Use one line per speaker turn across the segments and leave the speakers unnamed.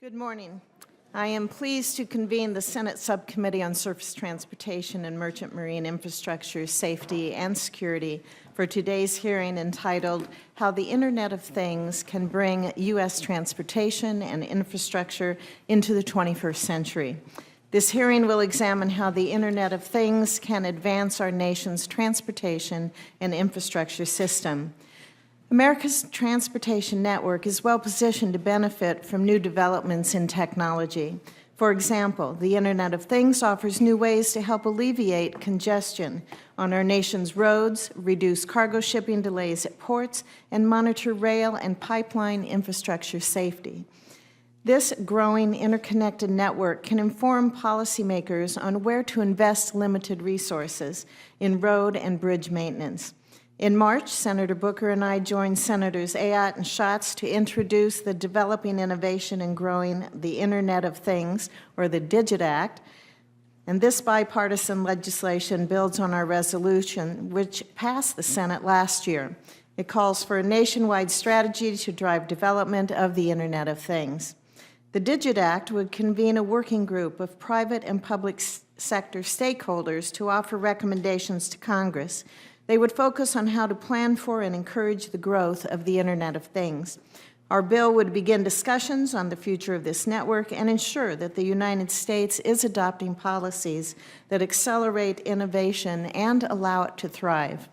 Good morning. I am pleased to convene the Senate Subcommittee on Surface Transportation and Merchant Marine Infrastructure, Safety, and Security for today's hearing entitled, How the Internet of Things Can Bring U.S. Transportation and Infrastructure into the 21st Century. This hearing will examine how the Internet of Things can advance our nation's transportation and infrastructure system. America's transportation network is well positioned to benefit from new developments in technology. For example, the Internet of Things offers new ways to help alleviate congestion on our nation's roads, reduce cargo shipping delays at ports, and monitor rail and pipeline infrastructure safety. This growing interconnected network can inform policymakers on where to invest limited resources in road and bridge maintenance. In March, Senator Booker and I joined Senators Ayotte and Schatz to introduce the Developing Innovation and Growing the Internet of Things, or the DIGIT Act, and this bipartisan legislation builds on our resolution, which passed the Senate last year. It calls for a nationwide strategy to drive development of the Internet of Things. The DIGIT Act would convene a working group of private and public sector stakeholders to offer recommendations to Congress. They would focus on how to plan for and encourage the growth of the Internet of Things. Our bill would begin discussions on the future of this network and ensure that the United States is adopting policies that accelerate innovation and allow it to thrive.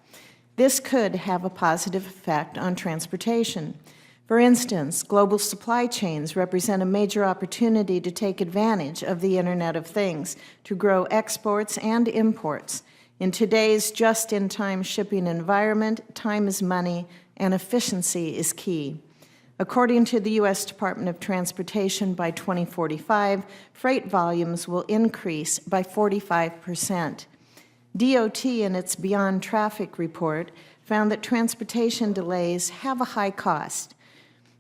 This could have a positive effect on transportation. For instance, global supply chains represent a major opportunity to take advantage of the Internet of Things to grow exports and imports. In today's just-in-time shipping environment, time is money and efficiency is key. According to the U.S. Department of Transportation, by 2045, freight volumes will increase by 45%. DOT, in its Beyond Traffic report, found that transportation delays have a high cost.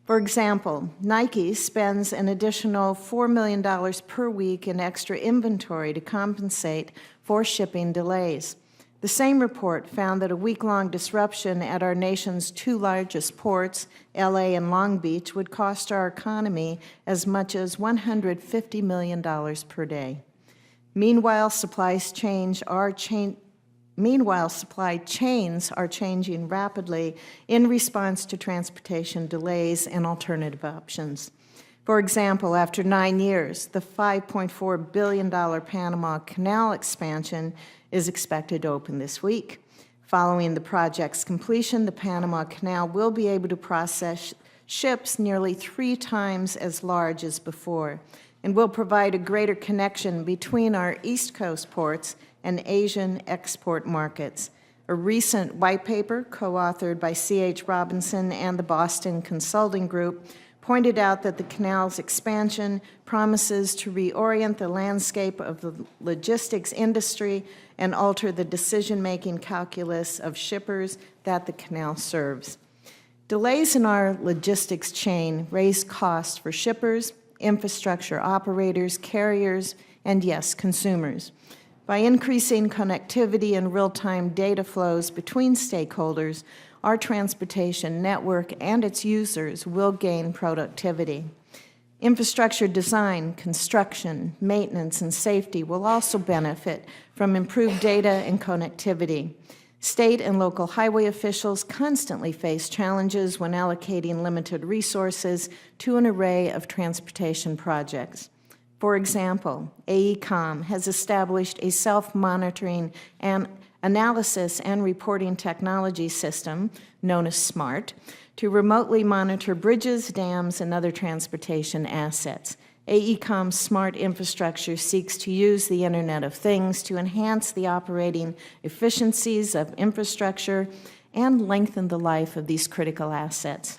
For example, Nike spends an additional $4 million per week in extra inventory to compensate for shipping delays. The same report found that a week-long disruption at our nation's two largest ports, LA and Long Beach, would cost our economy as much as $150 million per day. Meanwhile, supply chains are changing rapidly in response to transportation delays and alternative options. For example, after 9 years, the $5.4 billion Panama Canal expansion is expected to open this week. Following the project's completion, the Panama Canal will be able to process ships nearly 3 times as large as before and will provide a greater connection between our East Coast ports and Asian export markets. A recent white paper, co-authored by C.H. Robinson and the Boston Consulting Group, pointed out that the canal's expansion promises to reorient the landscape of the logistics industry and alter the decision-making calculus of shippers that the canal serves. Delays in our logistics chain raise costs for shippers, infrastructure operators, carriers, and yes, consumers. By increasing connectivity and real-time data flows between stakeholders, our transportation network and its users will gain productivity. Infrastructure design, construction, maintenance, and safety will also benefit from improved data and connectivity. State and local highway officials constantly face challenges when allocating limited resources to an array of transportation projects. For example, AECOM has established a self-monitoring and analysis and reporting technology system, known as SMART, to remotely monitor bridges, dams, and other transportation assets. AECOM's SMART infrastructure seeks to use the Internet of Things to enhance the operating efficiencies of infrastructure and lengthen the life of these critical assets.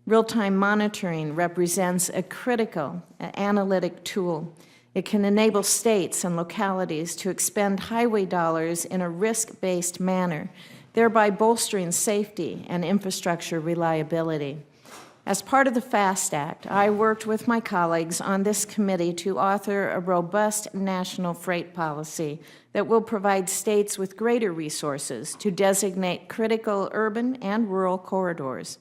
Real-time monitoring represents a critical analytic tool. It can enable states and localities to expend highway dollars in a risk-based manner, thereby bolstering safety and infrastructure reliability. As part of the FAST Act, I worked with my colleagues on this committee to author a robust national freight policy that will provide states with greater resources to designate critical urban and rural corridors.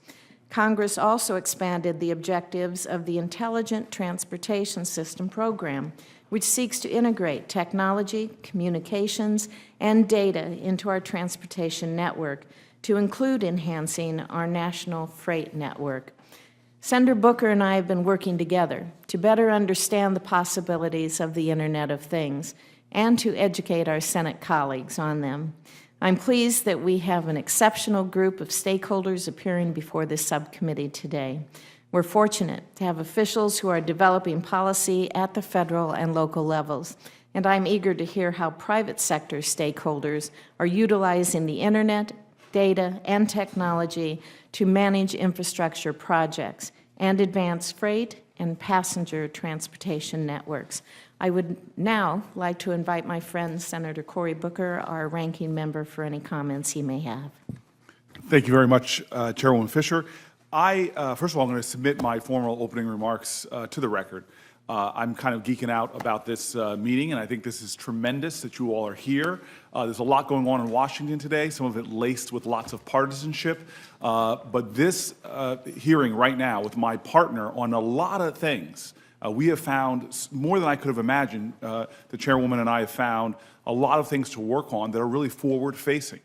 Congress also expanded the objectives of the Intelligent Transportation System program, which seeks to integrate technology, communications, and data into our transportation network to include enhancing our national freight network. Senator Booker and I have been working together to better understand the possibilities of the Internet of Things and to educate our Senate colleagues on them. I'm pleased that we have an exceptional group of stakeholders appearing before this subcommittee today. We're fortunate to have officials who are developing policy at the federal and local levels, and I'm eager to hear how private sector stakeholders are utilizing the Internet, data, and technology to manage infrastructure projects and advance freight and passenger transportation networks. I would now like to invite my friend, Senator Cory Booker, our ranking member, for any comments he may have.
Thank you very much, Chairwoman Fischer. First of all, I'm going to submit my formal opening remarks to the record. I'm kind of geeking out about this meeting, and I think this is tremendous that you all are here. There's a lot going on in Washington today, some of it laced with lots of partisanship. But this hearing right now with my partner on a lot of things, we have found more than I could have imagined. The Chairwoman and I have found a lot of things to work on that are really forward-facing,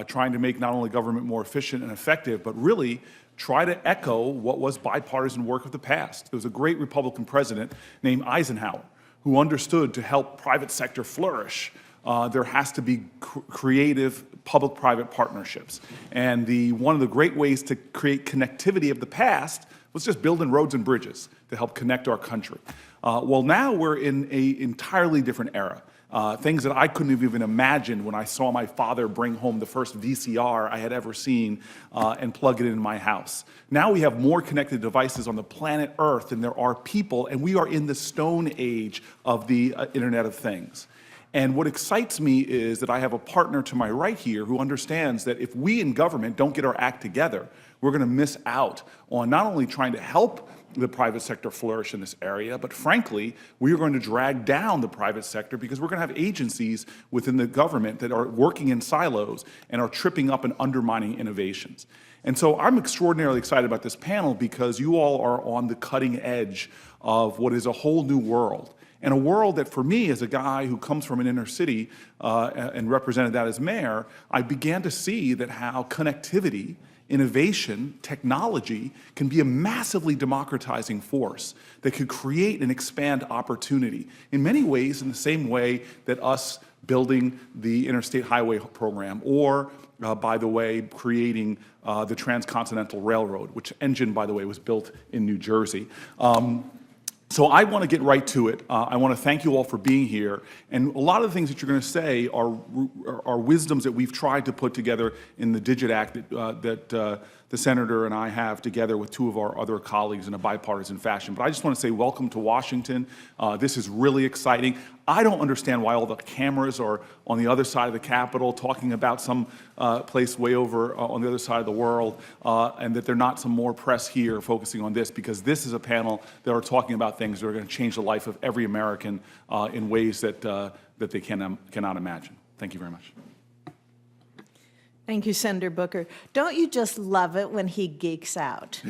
trying to make not only government more efficient and effective, but really try to echo what was bipartisan work of the past. There was a great Republican president named Eisenhower who understood to help private sector flourish, there has to be creative public-private partnerships. And one of the great ways to create connectivity of the past was just building roads and bridges to help connect our country. Well, now we're in an entirely different era. Things that I couldn't have even imagined when I saw my father bring home the first VCR I had ever seen and plug it in my house. Now we have more connected devices on the planet Earth than there are people, and we are in the stone age of the Internet of Things. And what excites me is that I have a partner to my right here who understands that if we in government don't get our act together, we're going to miss out on not only trying to help the private sector flourish in this area, but frankly, we are going to drag down the private sector because we're going to have agencies within the government that are working in silos and are tripping up and undermining innovations. And so I'm extraordinarily excited about this panel because you all are on the cutting edge of what is a whole new world. And a world that, for me, as a guy who comes from an inner city and represented that as mayor, I began to see that how connectivity, innovation, technology can be a massively democratizing force that could create and expand opportunity in many ways, in the same way that us building the Interstate Highway Program or, by the way, creating the Transcontinental Railroad, which engine, by the way, was built in New Jersey. So I want to get right to it. I want to thank you all for being here. And a lot of the things that you're going to say are wisdoms that we've tried to put together in the Digit Act that the Senator and I have together with two of our other colleagues in a bipartisan fashion. But I just want to say welcome to Washington. This is really exciting. I don't understand why all the cameras are on the other side of the Capitol talking about some place way over on the other side of the world, and that there are not some more press here focusing on this, because this is a panel that are talking about things that are going to change the life of every American in ways that they cannot imagine. Thank you very much.
Thank you, Senator Booker. Don't you just love it when he geeks out?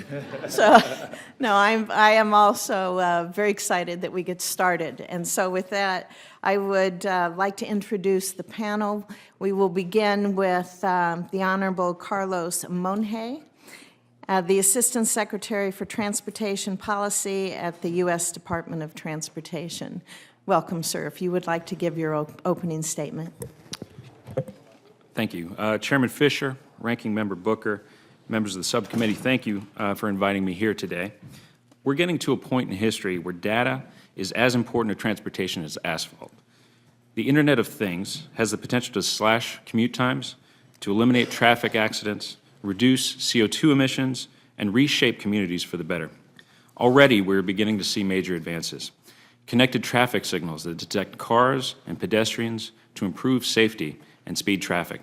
So, no, I am also very excited that we get started. And so with that, I would like to introduce the panel. We will begin with the Honorable Carlos Monje, the Assistant Secretary for Transportation Policy at the U.S. Department of Transportation. Welcome, sir, if you would like to give your opening statement.
Thank you. Chairman Fischer, Ranking Member Booker, members of the subcommittee, thank you for inviting me here today. We're getting to a point in history where data is as important to transportation as asphalt. The Internet of Things has the potential to slash commute times, to eliminate traffic accidents, reduce CO2 emissions, and reshape communities for the better. Already, we're beginning to see major advances. Connected traffic signals that detect cars and pedestrians to improve safety and speed traffic.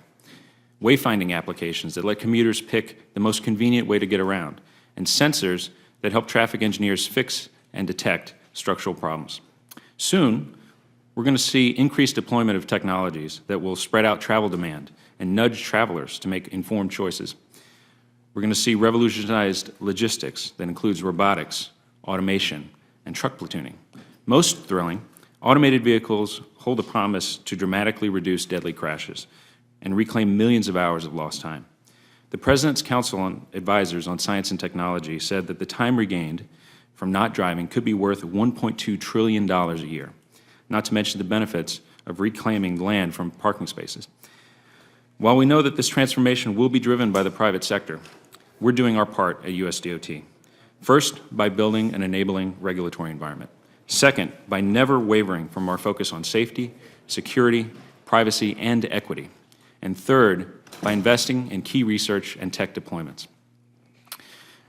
Wayfinding applications that let commuters pick the most convenient way to get around, and sensors that help traffic engineers fix and detect structural problems. Soon, we're going to see increased deployment of technologies that will spread out travel demand and nudge travelers to make informed choices. We're going to see revolutionized logistics that includes robotics, automation, and truck platooning. Most thrilling, automated vehicles hold a promise to dramatically reduce deadly crashes and reclaim millions of hours of lost time. The President's Council on Advisors on Science and Technology said that the time regained from not driving could be worth $1.2 trillion a year, not to mention the benefits of reclaiming land from parking spaces. While we know that this transformation will be driven by the private sector, we're doing our part at USDOT. First, by building an enabling regulatory environment. Second, by never wavering from our focus on safety, security, privacy, and equity. And third, by investing in key research and tech deployments.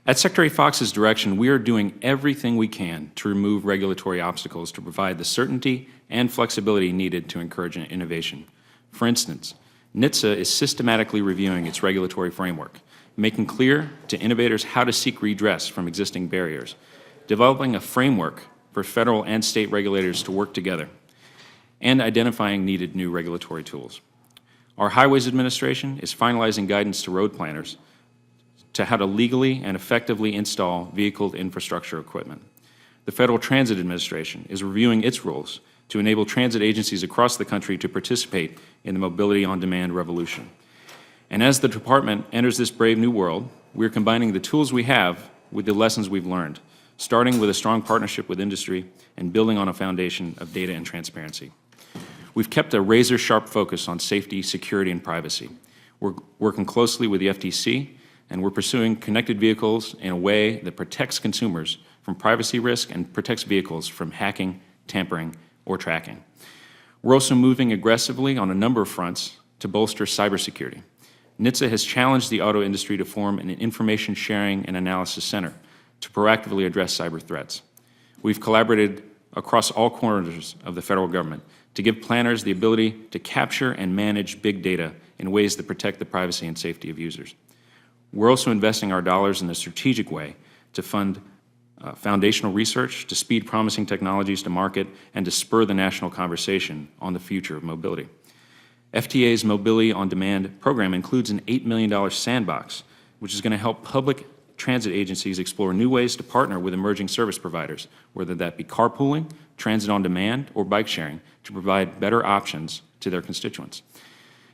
At Secretary Fox's direction, we are doing everything we can to remove regulatory obstacles to provide the certainty and flexibility needed to encourage innovation. For instance, NHTSA is systematically reviewing its regulatory framework, making clear to innovators how to seek redress from existing barriers, developing a framework for federal and state regulators to work together, and identifying needed new regulatory tools. Our Highways Administration is finalizing guidance to road planners to how to legally and effectively install vehicle infrastructure equipment. The Federal Transit Administration is reviewing its rules to enable transit agencies across the country to participate in the mobility on demand revolution. And as the department enters this brave new world, we're combining the tools we have with the lessons we've learned, starting with a strong partnership with industry and building on a foundation of data and transparency. We've kept a razor-sharp focus on safety, security, and privacy. We're working closely with the FTC, and we're pursuing connected vehicles in a way that protects consumers from privacy risk and protects vehicles from hacking, tampering, or tracking. We're also moving aggressively on a number of fronts to bolster cybersecurity. NHTSA has challenged the auto industry to form an information sharing and analysis center to proactively address cyber threats. We've collaborated across all corners of the federal government to give planners the ability to capture and manage big data in ways that protect the privacy and safety of users. We're also investing our dollars in a strategic way to fund foundational research, to speed promising technologies to market, and to spur the national conversation on the future of mobility. FTA's Mobility on Demand program includes an $8 million sandbox, which is going to help public transit agencies explore new ways to partner with emerging service providers, whether that be carpooling, transit on demand, or bike sharing, to provide better options to their constituents.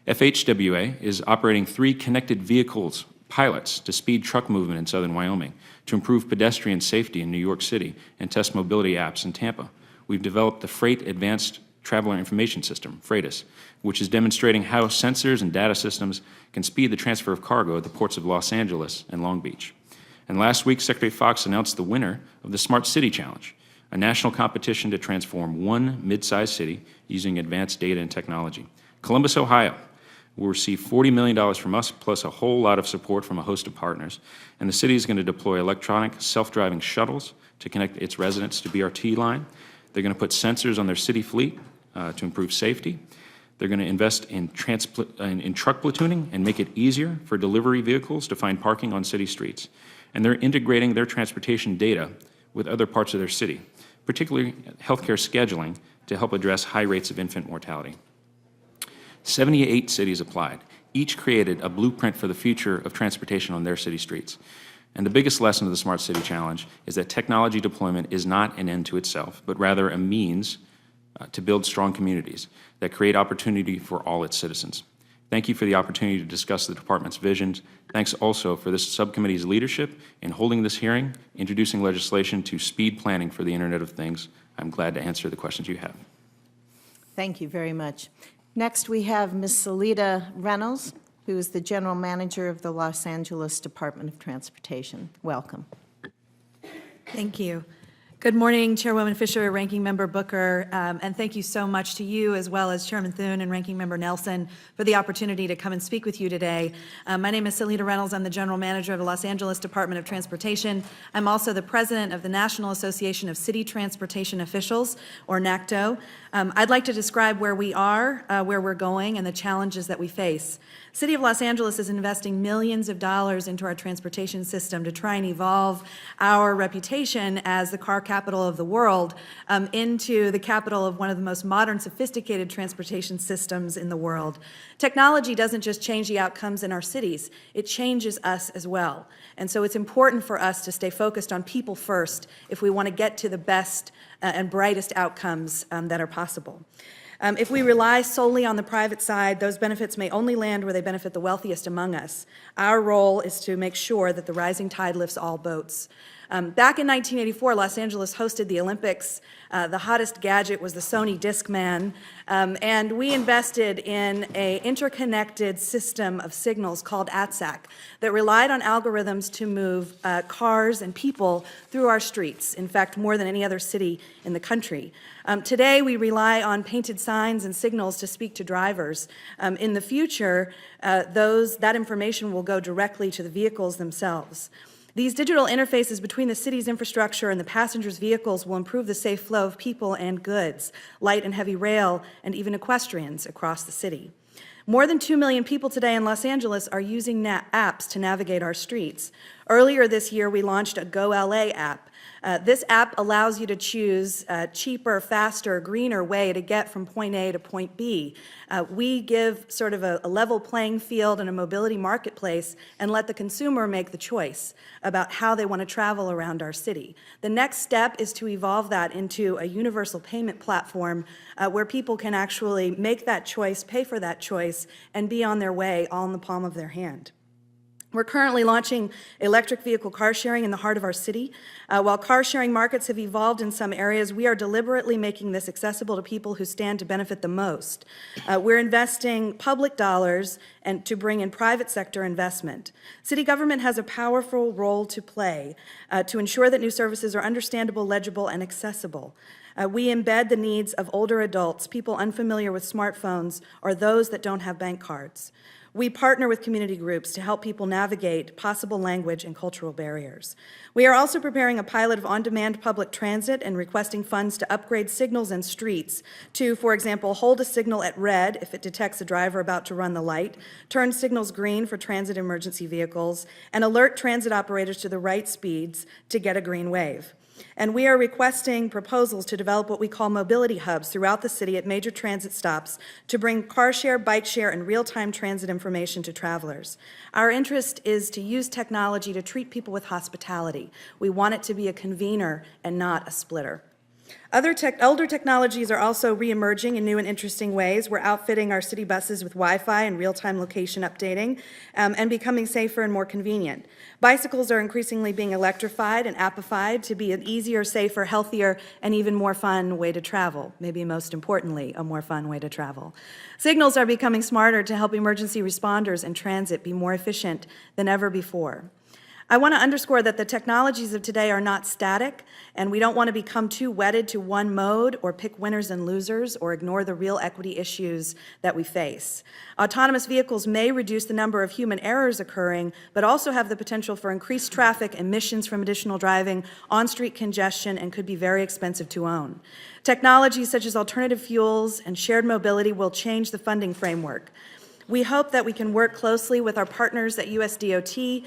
FHWA is operating 3 connected vehicles pilots to speed truck movement in southern Wyoming, to improve pedestrian safety in New York City, and test mobility apps in Tampa. We've developed the Freight Advanced Traveler Information System, FRAITIS, which is demonstrating how sensors and data systems can speed the transfer of cargo at the ports of Los Angeles and Long Beach. And last week, Secretary Fox announced the winner of the Smart City Challenge, a national competition to transform one mid-sized city using advanced data and technology. Columbus, Ohio, will receive $40 million from us, plus a whole lot of support from a host of partners. And the city is going to deploy electronic self-driving shuttles to connect its residents to BRT line. They're going to put sensors on their city fleet to improve safety. They're going to invest in truck platooning and make it easier for delivery vehicles to find parking on city streets. And they're integrating their transportation data with other parts of their city, particularly healthcare scheduling, to help address high rates of infant mortality. 78 cities applied. Each created a blueprint for the future of transportation on their city streets. And the biggest lesson of the Smart City Challenge is that technology deployment is not an end to itself, but rather a means to build strong communities that create opportunity for all its citizens. Thank you for the opportunity to discuss the department's visions. Thanks also for this subcommittee's leadership in holding this hearing, introducing legislation to speed planning for the Internet of Things. I'm glad to answer the questions you have.
Thank you very much. Next, we have Ms. Salita Reynolds, who is the General Manager of the Los Angeles Department of Transportation. Welcome.
Thank you. Good morning, Chairwoman Fischer, Ranking Member Booker, and thank you so much to you as well as Chairman Thune and Ranking Member Nelson for the opportunity to come and speak with you today. My name is Salita Reynolds. I'm the General Manager of the Los Angeles Department of Transportation. I'm also the President of the National Association of City Transportation Officials, or NACTO. I'd like to describe where we are, where we're going, and the challenges that we face. City of Los Angeles is investing millions of dollars into our transportation system to try and evolve our reputation as the car capital of the world into the capital of one of the most modern, sophisticated transportation systems in the world. Technology doesn't just change the outcomes in our cities, it changes us as well. And so it's important for us to stay focused on people first if we want to get to the best and brightest outcomes that are possible. If we rely solely on the private side, those benefits may only land where they benefit the wealthiest among us. Our role is to make sure that the rising tide lifts all boats. Back in 1984, Los Angeles hosted the Olympics. The hottest gadget was the Sony Discman, and we invested in an interconnected system of signals called ATSAC that relied on algorithms to move cars and people through our streets, in fact, more than any other city in the country. Today, we rely on painted signs and signals to speak to drivers. In the future, that information will go directly to the vehicles themselves. These digital interfaces between the city's infrastructure and the passengers' vehicles will improve the safe flow of people and goods, light and heavy rail, and even equestrians across the city. More than 2 million people today in Los Angeles are using apps to navigate our streets. Earlier this year, we launched a Go LA app. This app allows you to choose a cheaper, faster, greener way to get from point A to point B. We give sort of a level playing field and a mobility marketplace and let the consumer make the choice about how they want to travel around our city. The next step is to evolve that into a universal payment platform where people can actually make that choice, pay for that choice, and be on their way all in the palm of their hand. We're currently launching electric vehicle car sharing in the heart of our city. While car sharing markets have evolved in some areas, we are deliberately making this accessible to people who stand to benefit the most. We're investing public dollars and to bring in private sector investment. City government has a powerful role to play to ensure that new services are understandable, legible, and accessible. We embed the needs of older adults, people unfamiliar with smartphones, or those that don't have bank cards. We partner with community groups to help people navigate possible language and cultural barriers. We are also preparing a pilot of on-demand public transit and requesting funds to upgrade signals and streets to, for example, hold a signal at red if it detects a driver about to run the light, turn signals green for transit emergency vehicles, and alert transit operators to the right speeds to get a green wave. And we are requesting proposals to develop what we call mobility hubs throughout the city at major transit stops to bring car share, bike share, and real-time transit information to travelers. Our interest is to use technology to treat people with hospitality. We want it to be a convener and not a splitter. Older technologies are also re-emerging in new and interesting ways. We're outfitting our city buses with Wi-Fi and real-time location updating and becoming safer and more convenient. Bicycles are increasingly being electrified and appified to be an easier, safer, healthier, and even more fun way to travel. Maybe most importantly, a more fun way to travel. Signals are becoming smarter to help emergency responders and transit be more efficient than ever before. I want to underscore that the technologies of today are not static, and we don't want to become too wedded to one mode or pick winners and losers or ignore the real equity issues that we face. Autonomous vehicles may reduce the number of human errors occurring, but also have the potential for increased traffic, emissions from additional driving, on-street congestion, and could be very expensive to own. Technologies such as alternative fuels and shared mobility will change the funding framework. We hope that we can work closely with our partners at USDOT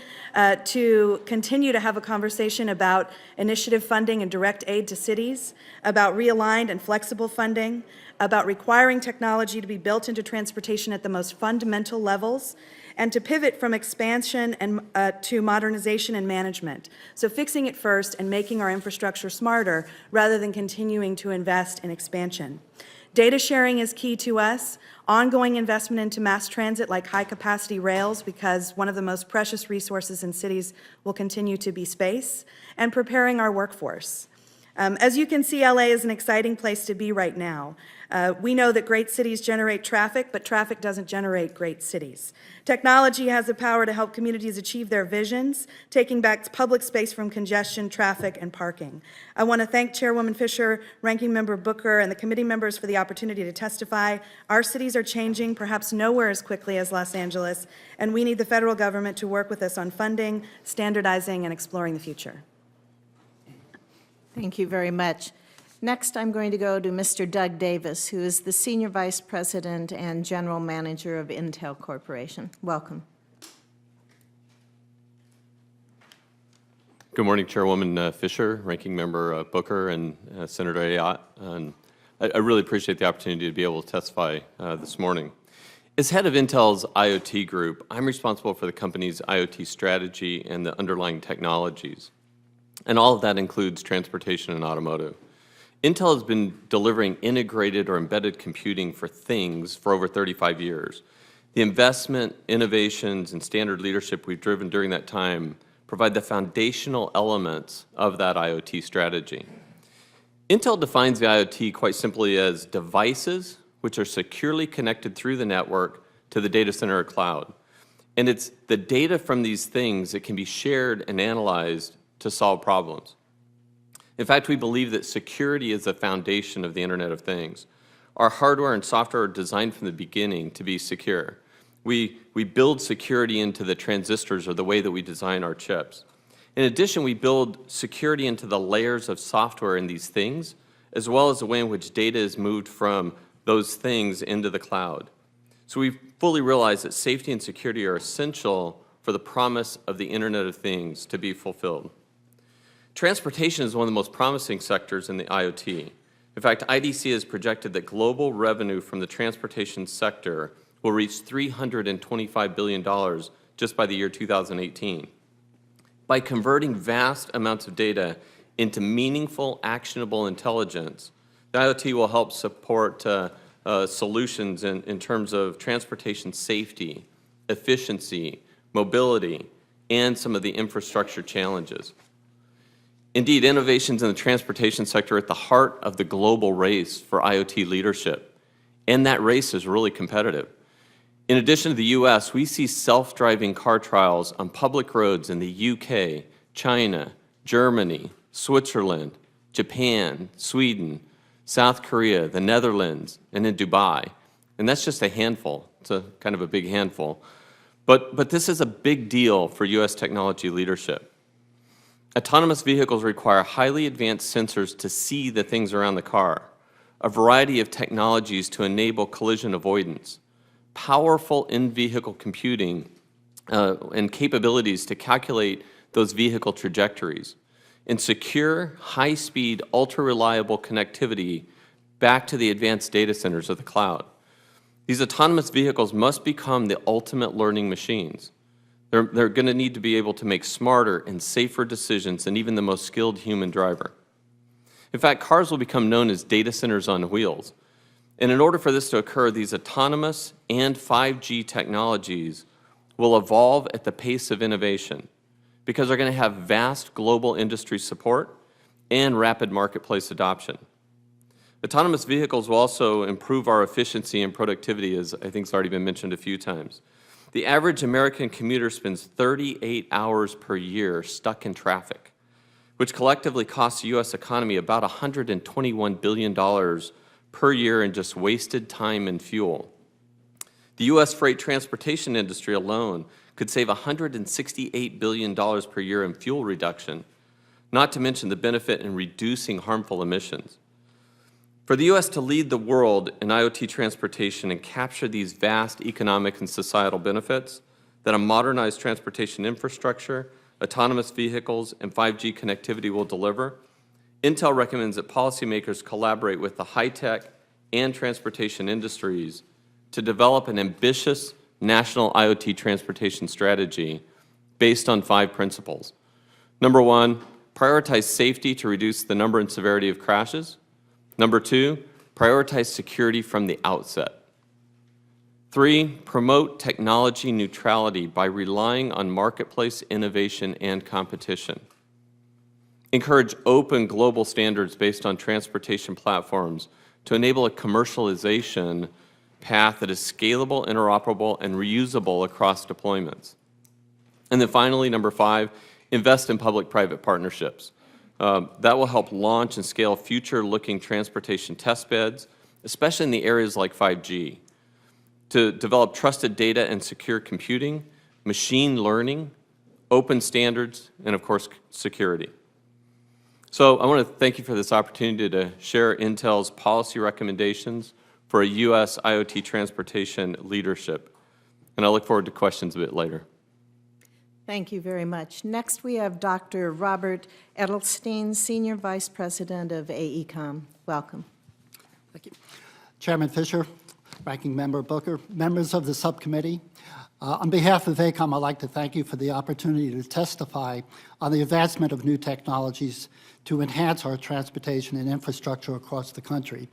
to continue to have a conversation about initiative funding and direct aid to cities, about realigned and flexible funding, about requiring technology to be built into transportation at the most fundamental levels, and to pivot from expansion and to modernization and management. So fixing it first and making our infrastructure smarter rather than continuing to invest in expansion. Data sharing is key to us. Ongoing investment into mass transit like high-capacity rails, because one of the most precious resources in cities will continue to be space, and preparing our workforce. As you can see, LA is an exciting place to be right now. We know that great cities generate traffic, but traffic doesn't generate great cities. Technology has the power to help communities achieve their visions, taking back public space from congestion, traffic, and parking. I want to thank Chairwoman Fischer, Ranking Member Booker, and the committee members for the opportunity to testify. Our cities are changing, perhaps nowhere as quickly as Los Angeles, and we need the federal government to work with us on funding, standardizing, and exploring the future.
Thank you very much. Next, I'm going to go to Mr. Doug Davis, who is the Senior Vice President and General Manager of Intel Corporation. Welcome.
Good morning, Chairwoman Fischer, Ranking Member Booker, and Senator Ayotte. And I really appreciate the opportunity to be able to testify this morning. As head of Intel's IoT group, I'm responsible for the company's IoT strategy and the underlying technologies. And all of that includes transportation and automotive. Intel has been delivering integrated or embedded computing for things for over 35 years. The investment, innovations, and standard leadership we've driven during that time provide the foundational elements of that IoT strategy. Intel defines the IoT quite simply as devices which are securely connected through the network to the data center or cloud. And it's the data from these things that can be shared and analyzed to solve problems. In fact, we believe that security is the foundation of the Internet of Things. Our hardware and software are designed from the beginning to be secure. We build security into the transistors or the way that we design our chips. In addition, we build security into the layers of software in these things, as well as the way in which data is moved from those things into the cloud. So we fully realize that safety and security are essential for the promise of the Internet of Things to be fulfilled. Transportation is one of the most promising sectors in the IoT. In fact, IDC has projected that global revenue from the transportation sector will reach $325 billion just by the year 2018. By converting vast amounts of data into meaningful, actionable intelligence, the IoT will help support solutions in terms of transportation safety, efficiency, mobility, and some of the infrastructure challenges. Indeed, innovations in the transportation sector are at the heart of the global race for IoT leadership, and that race is really competitive. In addition to the U.S., we see self-driving car trials on public roads in the UK, China, Germany, Switzerland, Japan, Sweden, South Korea, the Netherlands, and in Dubai. And that's just a handful. It's a kind of a big handful. But this is a big deal for U.S. technology leadership. Autonomous vehicles require highly advanced sensors to see the things around the car, a variety of technologies to enable collision avoidance, powerful in-vehicle computing and capabilities to calculate those vehicle trajectories, and secure, high-speed, ultra-reliable connectivity back to the advanced data centers of the cloud. These autonomous vehicles must become the ultimate learning machines. They're going to need to be able to make smarter and safer decisions than even the most skilled human driver. In fact, cars will become known as data centers on wheels. And in order for this to occur, these autonomous and 5G technologies will evolve at the pace of innovation because they're going to have vast global industry support and rapid marketplace adoption. Autonomous vehicles will also improve our efficiency and productivity, as I think has already been mentioned a few times. The average American commuter spends 38 hours per year stuck in traffic, which collectively costs the U.S. economy about $121 billion per year in just wasted time and fuel. The U.S. freight transportation industry alone could save $168 billion per year in fuel reduction, not to mention the benefit in reducing harmful emissions. For the U.S. to lead the world in IoT transportation and capture these vast economic and societal benefits that a modernized transportation infrastructure, autonomous vehicles, and 5G connectivity will deliver, Intel recommends that policymakers collaborate with the high-tech and transportation industries to develop an ambitious national IoT transportation strategy based on 5 principles. Number 1, prioritize safety to reduce the number and severity of crashes. Number 2, prioritize security from the outset. 3, promote technology neutrality by relying on marketplace innovation and competition. Encourage open global standards based on transportation platforms to enable a commercialization path that is scalable, interoperable, and reusable across deployments. And then finally, number 5, invest in public-private partnerships. That will help launch and scale future-looking transportation test beds, especially in the areas like 5G, to develop trusted data and secure computing, machine learning, open standards, and of course, security. So I want to thank you for this opportunity to share Intel's policy recommendations for a U.S. IoT transportation leadership. And I look forward to questions a bit later.
Thank you very much. Next, we have Dr. Robert Edelstein, Senior Vice President of AECOM. Welcome.
Thank you. Chairman Fischer, Ranking Member Booker, members of the subcommittee, on behalf of AECOM, I'd like to thank you for the opportunity to testify on the advancement of new technologies to enhance our transportation and infrastructure across the country.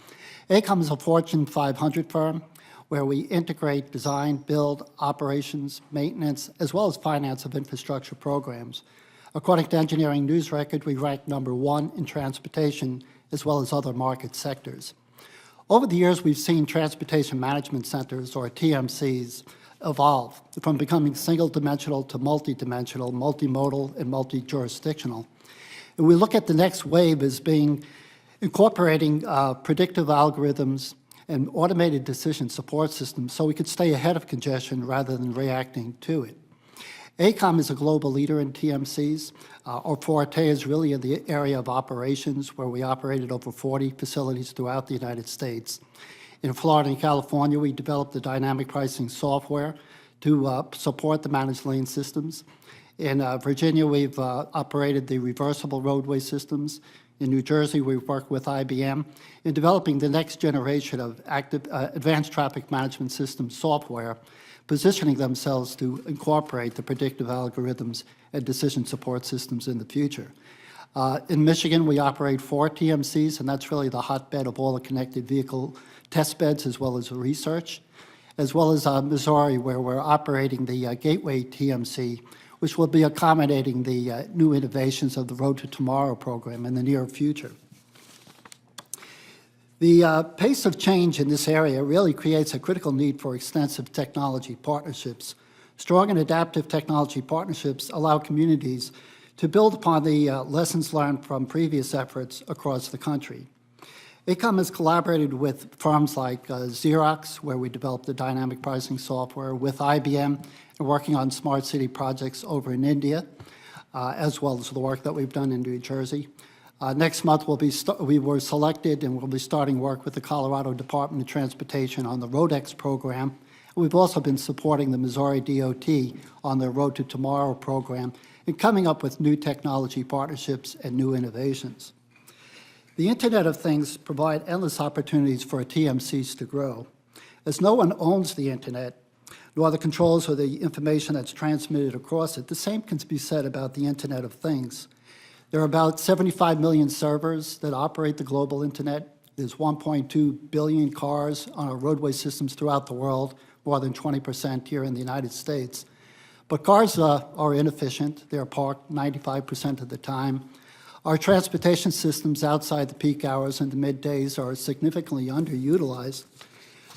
AECOM is a Fortune 500 firm where we integrate design, build, operations, maintenance, as well as finance of infrastructure programs. According to Engineering News Record, we rank #1 in transportation as well as other market sectors. Over the years, we've seen transportation management centers, or TMCs, evolve from becoming single-dimensional to multi-dimensional, multimodal, and multi-jurisdictional. And we look at the next wave as being incorporating predictive algorithms and automated decision support systems so we could stay ahead of congestion rather than reacting to it. AECOM is a global leader in TMCs. Our forte is really in the area of operations, where we operated over 40 facilities throughout the United States. In Florida and California, we developed the dynamic pricing software to support the managed lane systems. In Virginia, we've operated the reversible roadway systems. In New Jersey, we've worked with IBM in developing the next generation of advanced traffic management system software, positioning themselves to incorporate the predictive algorithms and decision support systems in the future. In Michigan, we operate 4 TMCs, and that's really the hotbed of all the connected vehicle test beds as well as research, as well as Missouri, where we're operating the Gateway TMC, which will be accommodating the new innovations of the Road to Tomorrow program in the near future. The pace of change in this area really creates a critical need for extensive technology partnerships. Strong and adaptive technology partnerships allow communities to build upon the lessons learned from previous efforts across the country. AECOM has collaborated with firms like Xerox, where we developed the dynamic pricing software, with IBM, and working on smart city projects over in India, as well as the work that we've done in New Jersey. Next month, we were selected and we'll be starting work with the Colorado Department of Transportation on the RoadX program. We've also been supporting the Missouri DOT on their Road to Tomorrow program and coming up with new technology partnerships and new innovations. The Internet of Things provide endless opportunities for TMCs to grow. As no one owns the Internet, nor the controls or the information that's transmitted across it, the same can be said about the Internet of Things. There are about 75 million servers that operate the global Internet. There's 1.2 billion cars on our roadway systems throughout the world, more than 20% here in the United States. But cars are inefficient. They're parked 95% of the time. Our transportation systems outside the peak hours and the middays are significantly underutilized.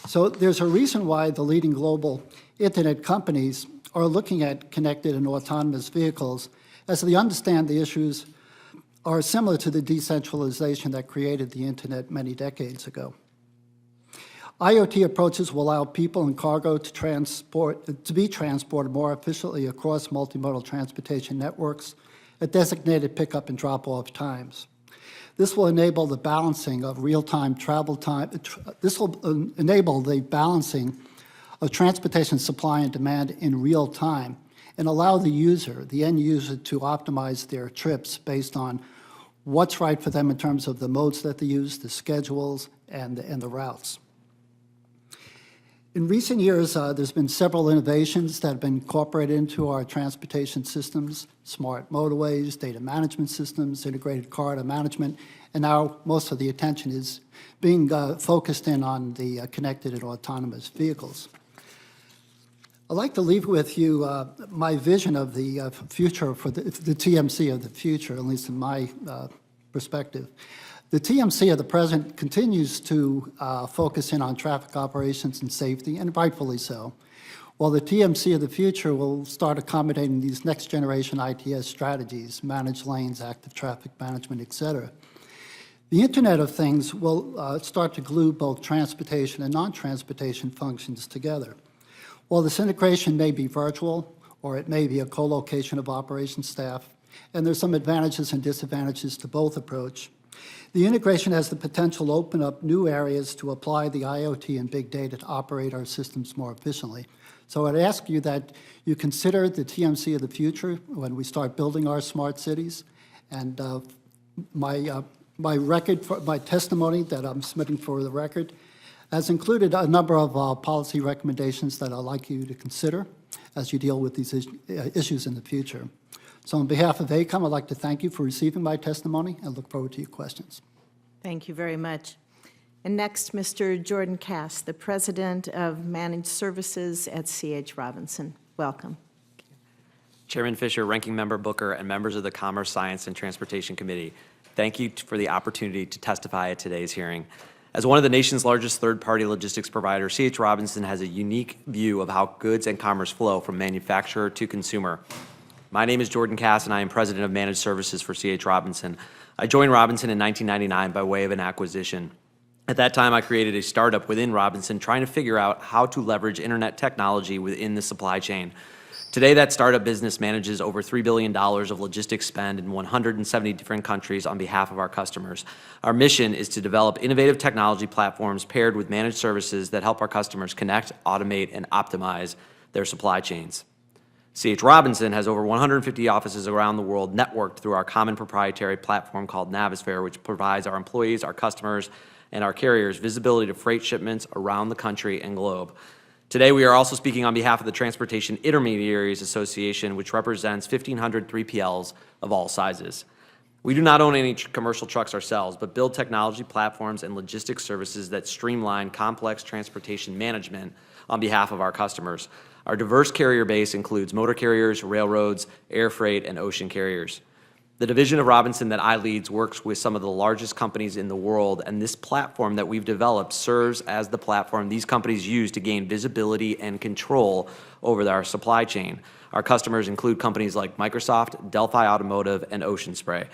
So there's a reason why the leading global Internet companies are looking at connected and autonomous vehicles, as they understand the issues are similar to the decentralization that created the Internet many decades ago. IoT approaches will allow people and cargo to be transported more efficiently across multimodal transportation networks at designated pickup and drop-off times. This will enable the balancing of real-time travel time. This will enable the balancing of transportation supply and demand in real time and allow the user, the end user, to optimize their trips based on what's right for them in terms of the modes that they use, the schedules, and the routes. In recent years, there's been several innovations that have been incorporated into our transportation systems: smart motorways, data management systems, integrated corridor management, and now most of the attention is being focused in on the connected and autonomous vehicles. I'd like to leave with you my vision of the future for the TMC of the future, at least in my perspective. The TMC of the present continues to focus in on traffic operations and safety, and rightfully so, while the TMC of the future will start accommodating these next-generation ITS strategies, managed lanes, active traffic management, et cetera. The Internet of Things will start to glue both transportation and non-transportation functions together. While this integration may be virtual, or it may be a co-location of operations staff, and there's some advantages and disadvantages to both approach. The integration has the potential to open up new areas to apply the IoT and big data to operate our systems more efficiently. So I'd ask you that you consider the TMC of the future when we start building our smart cities. And my testimony that I'm submitting for the record has included a number of policy recommendations that I'd like you to consider as you deal with these issues in the future. So on behalf of ACOM, I'd like to thank you for receiving my testimony and look forward to your questions.
Thank you very much. And next, Mr. Jordan Cass, the President of Managed Services at C.H. Robinson. Welcome.
Chairman Fischer, Ranking Member Booker, and members of the Commerce, Science, and Transportation Committee, thank you for the opportunity to testify at today's hearing. As one of the nation's largest third-party logistics providers, C.H. Robinson has a unique view of how goods and commerce flow from manufacturer to consumer. My name is Jordan Cass, and I am President of Managed Services for C.H. Robinson. I joined Robinson in 1999 by way of an acquisition. At that time, I created a startup within Robinson trying to figure out how to leverage internet technology within the supply chain. Today, that startup business manages over $3 billion of logistics spend in 170 different countries on behalf of our customers. Our mission is to develop innovative technology platforms paired with managed services that help our customers connect, automate, and optimize their supply chains. C.H. Robinson has over 150 offices around the world networked through our common proprietary platform called Navisphere, which provides our employees, our customers, and our carriers visibility to freight shipments around the country and globe. Today, we are also speaking on behalf of the Transportation Intermediaries Association, which represents 1,500 3PLs of all sizes. We do not own any commercial trucks ourselves, but build technology platforms and logistics services that streamline complex transportation management on behalf of our customers. Our diverse carrier base includes motor carriers, railroads, air freight, and ocean carriers. The division of Robinson that I lead works with some of the largest companies in the world, and this platform that we've developed serves as the platform these companies use to gain visibility and control over our supply chain. Our customers include companies like Microsoft, Delphi Automotive, and Ocean Spray.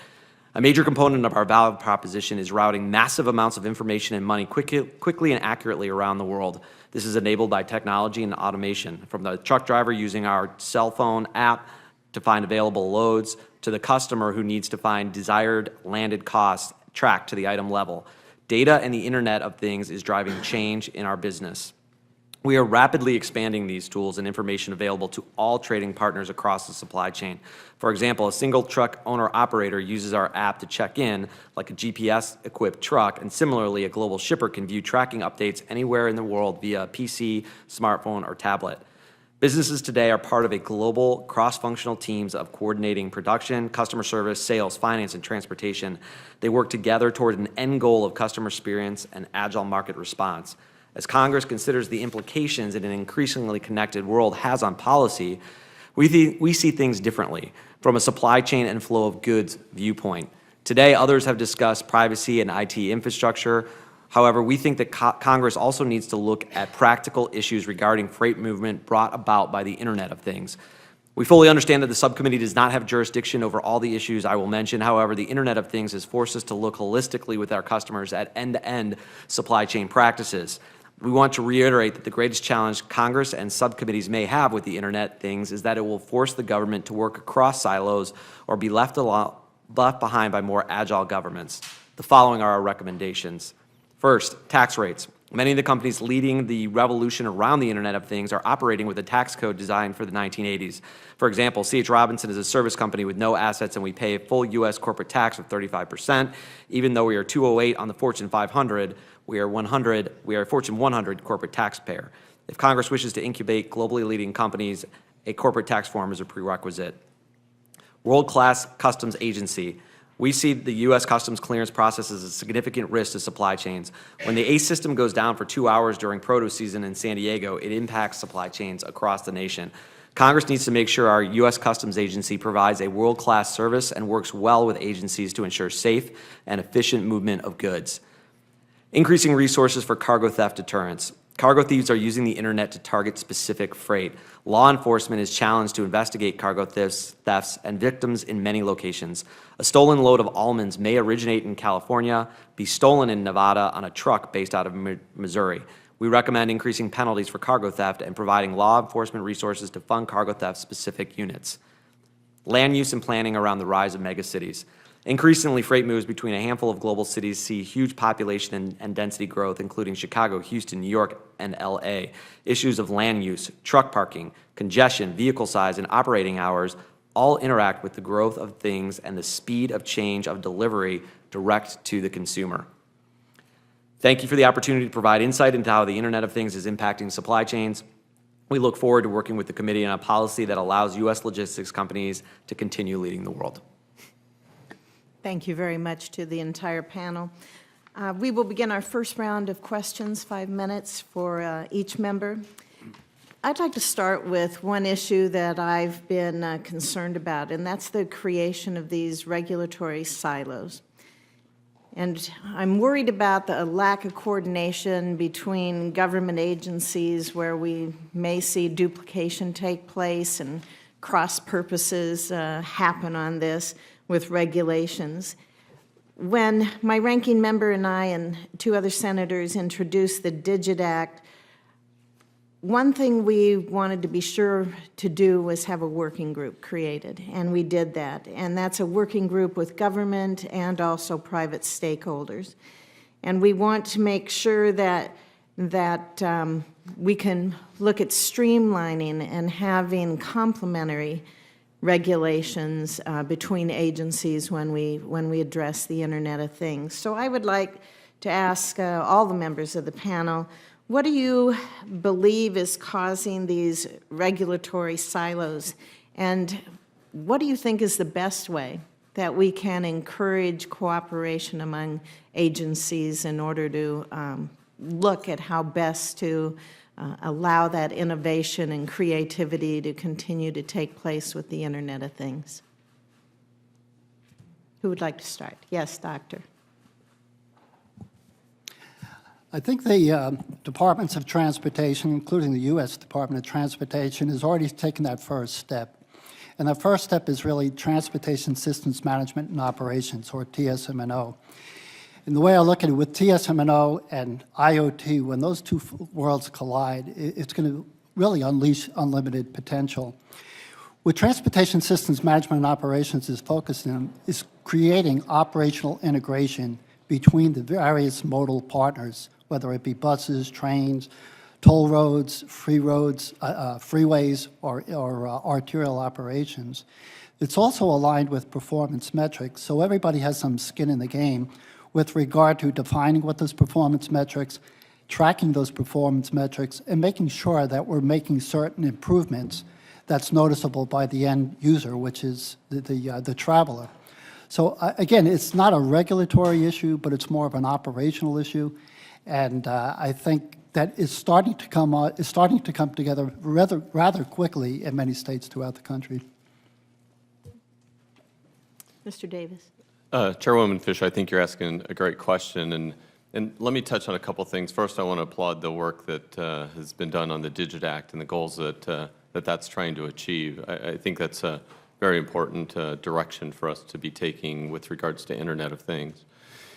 A major component of our value proposition is routing massive amounts of information and money quickly and accurately around the world. This is enabled by technology and automation, from the truck driver using our cell phone app to find available loads, to the customer who needs to find desired landed costs tracked to the item level. Data and the Internet of Things is driving change in our business. We are rapidly expanding these tools and information available to all trading partners across the supply chain. For example, a single truck owner-operator uses our app to check in like a GPS-equipped truck, and similarly, a global shipper can view tracking updates anywhere in the world via PC, smartphone, or tablet. Businesses today are part of a global, cross-functional teams of coordinating production, customer service, sales, finance, and transportation. They work together toward an end goal of customer experience and agile market response. As Congress considers the implications that an increasingly connected world has on policy, we see things differently from a supply chain and flow of goods viewpoint. Today, others have discussed privacy and IT infrastructure. However, we think that Congress also needs to look at practical issues regarding freight movement brought about by the Internet of Things. We fully understand that the subcommittee does not have jurisdiction over all the issues I will mention. However, the Internet of Things has forced us to look holistically with our customers at end-to-end supply chain practices. We want to reiterate that the greatest challenge Congress and subcommittees may have with the Internet of Things is that it will force the government to work across silos or be left behind by more agile governments. The following are our recommendations. First, tax rates. Many of the companies leading the revolution around the Internet of Things are operating with a tax code designed for the 1980s. For example, C.H. Robinson is a service company with no assets, and we pay a full U.S. corporate tax of 35%. Even though we are 208 on the Fortune 500, we are a Fortune 100 corporate taxpayer. If Congress wishes to incubate globally leading companies, a corporate tax form is a prerequisite. World-class customs agency. We see the U.S. customs clearance process as a significant risk to supply chains. When the ACE system goes down for 2 hours during produce season in San Diego, it impacts supply chains across the nation. Congress needs to make sure our U.S. Customs Agency provides a world-class service and works well with agencies to ensure safe and efficient movement of goods. Increasing resources for cargo theft deterrence. Cargo thieves are using the Internet to target specific freight. Law enforcement is challenged to investigate cargo thefts and victims in many locations. A stolen load of almonds may originate in California, be stolen in Nevada on a truck based out of Missouri. We recommend increasing penalties for cargo theft and providing law enforcement resources to fund cargo theft-specific units. land use and planning around the rise of megacities. Increasingly, freight moves between a handful of global cities see huge population and density growth, including Chicago, Houston, New York, and LA. Issues of land use, truck parking, congestion, vehicle size, and operating hours all interact with the growth of things and the speed of change of delivery direct to the consumer. Thank you for the opportunity to provide insight into how the Internet of Things is impacting supply chains. We look forward to working with the committee on a policy that allows U.S. logistics companies to continue leading the world.
Thank you very much to the entire panel. We will begin our first round of questions, 5 minutes for each member. I'd like to start with one issue that I've been concerned about, and that's the creation of these regulatory silos. And I'm worried about the lack of coordination between government agencies where we may see duplication take place and cross purposes happen on this with regulations. When my ranking member and I and 2 other senators introduced the Digit Act, one thing we wanted to be sure to do was have a working group created, and we did that. And that's a working group with government and also private stakeholders. And we want to make sure that we can look at streamlining and having complementary regulations between agencies when we address the Internet of Things. So I would like to ask all the members of the panel, what do you believe is causing these regulatory silos? And what do you think is the best way that we can encourage cooperation among agencies in order to look at how best to allow that innovation and creativity to continue to take place with the Internet of Things? Who would like to start? Yes, Doctor.
I think the Departments of Transportation, including the U.S. Department of Transportation, has already taken that first step. And the first step is really Transportation Systems Management and Operations, or TSM&O. And the way I look at it, with TSM&O and IoT, when those two worlds collide, it's going to really unleash unlimited potential. What Transportation Systems Management and Operations is focused on is creating operational integration between the various modal partners, whether it be buses, trains, toll roads, freeways, or arterial operations. It's also aligned with performance metrics, so everybody has some skin in the game with regard to defining what those performance metrics, tracking those performance metrics, and making sure that we're making certain improvements that's noticeable by the end user, which is the traveler. So again, it's not a regulatory issue, but it's more of an operational issue, and I think that is starting to come together rather quickly in many states throughout the country.
Mr. Davis.
Chairwoman Fischer, I think you're asking a great question, and let me touch on a couple things. First, I want to applaud the work that has been done on the Digit Act and the goals that's trying to achieve. I think that's a very important direction for us to be taking with regards to Internet of Things.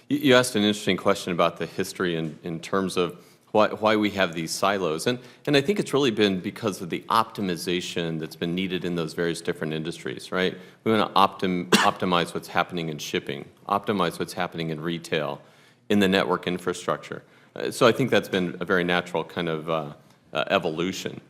You asked an interesting question about the history in terms of why we have these silos, and I think it's really been because of the optimization that's been needed in those various different industries, right? We want to optimize what's happening in shipping, optimize what's happening in retail, in the network infrastructure. So I think that's been a very natural kind of evolution.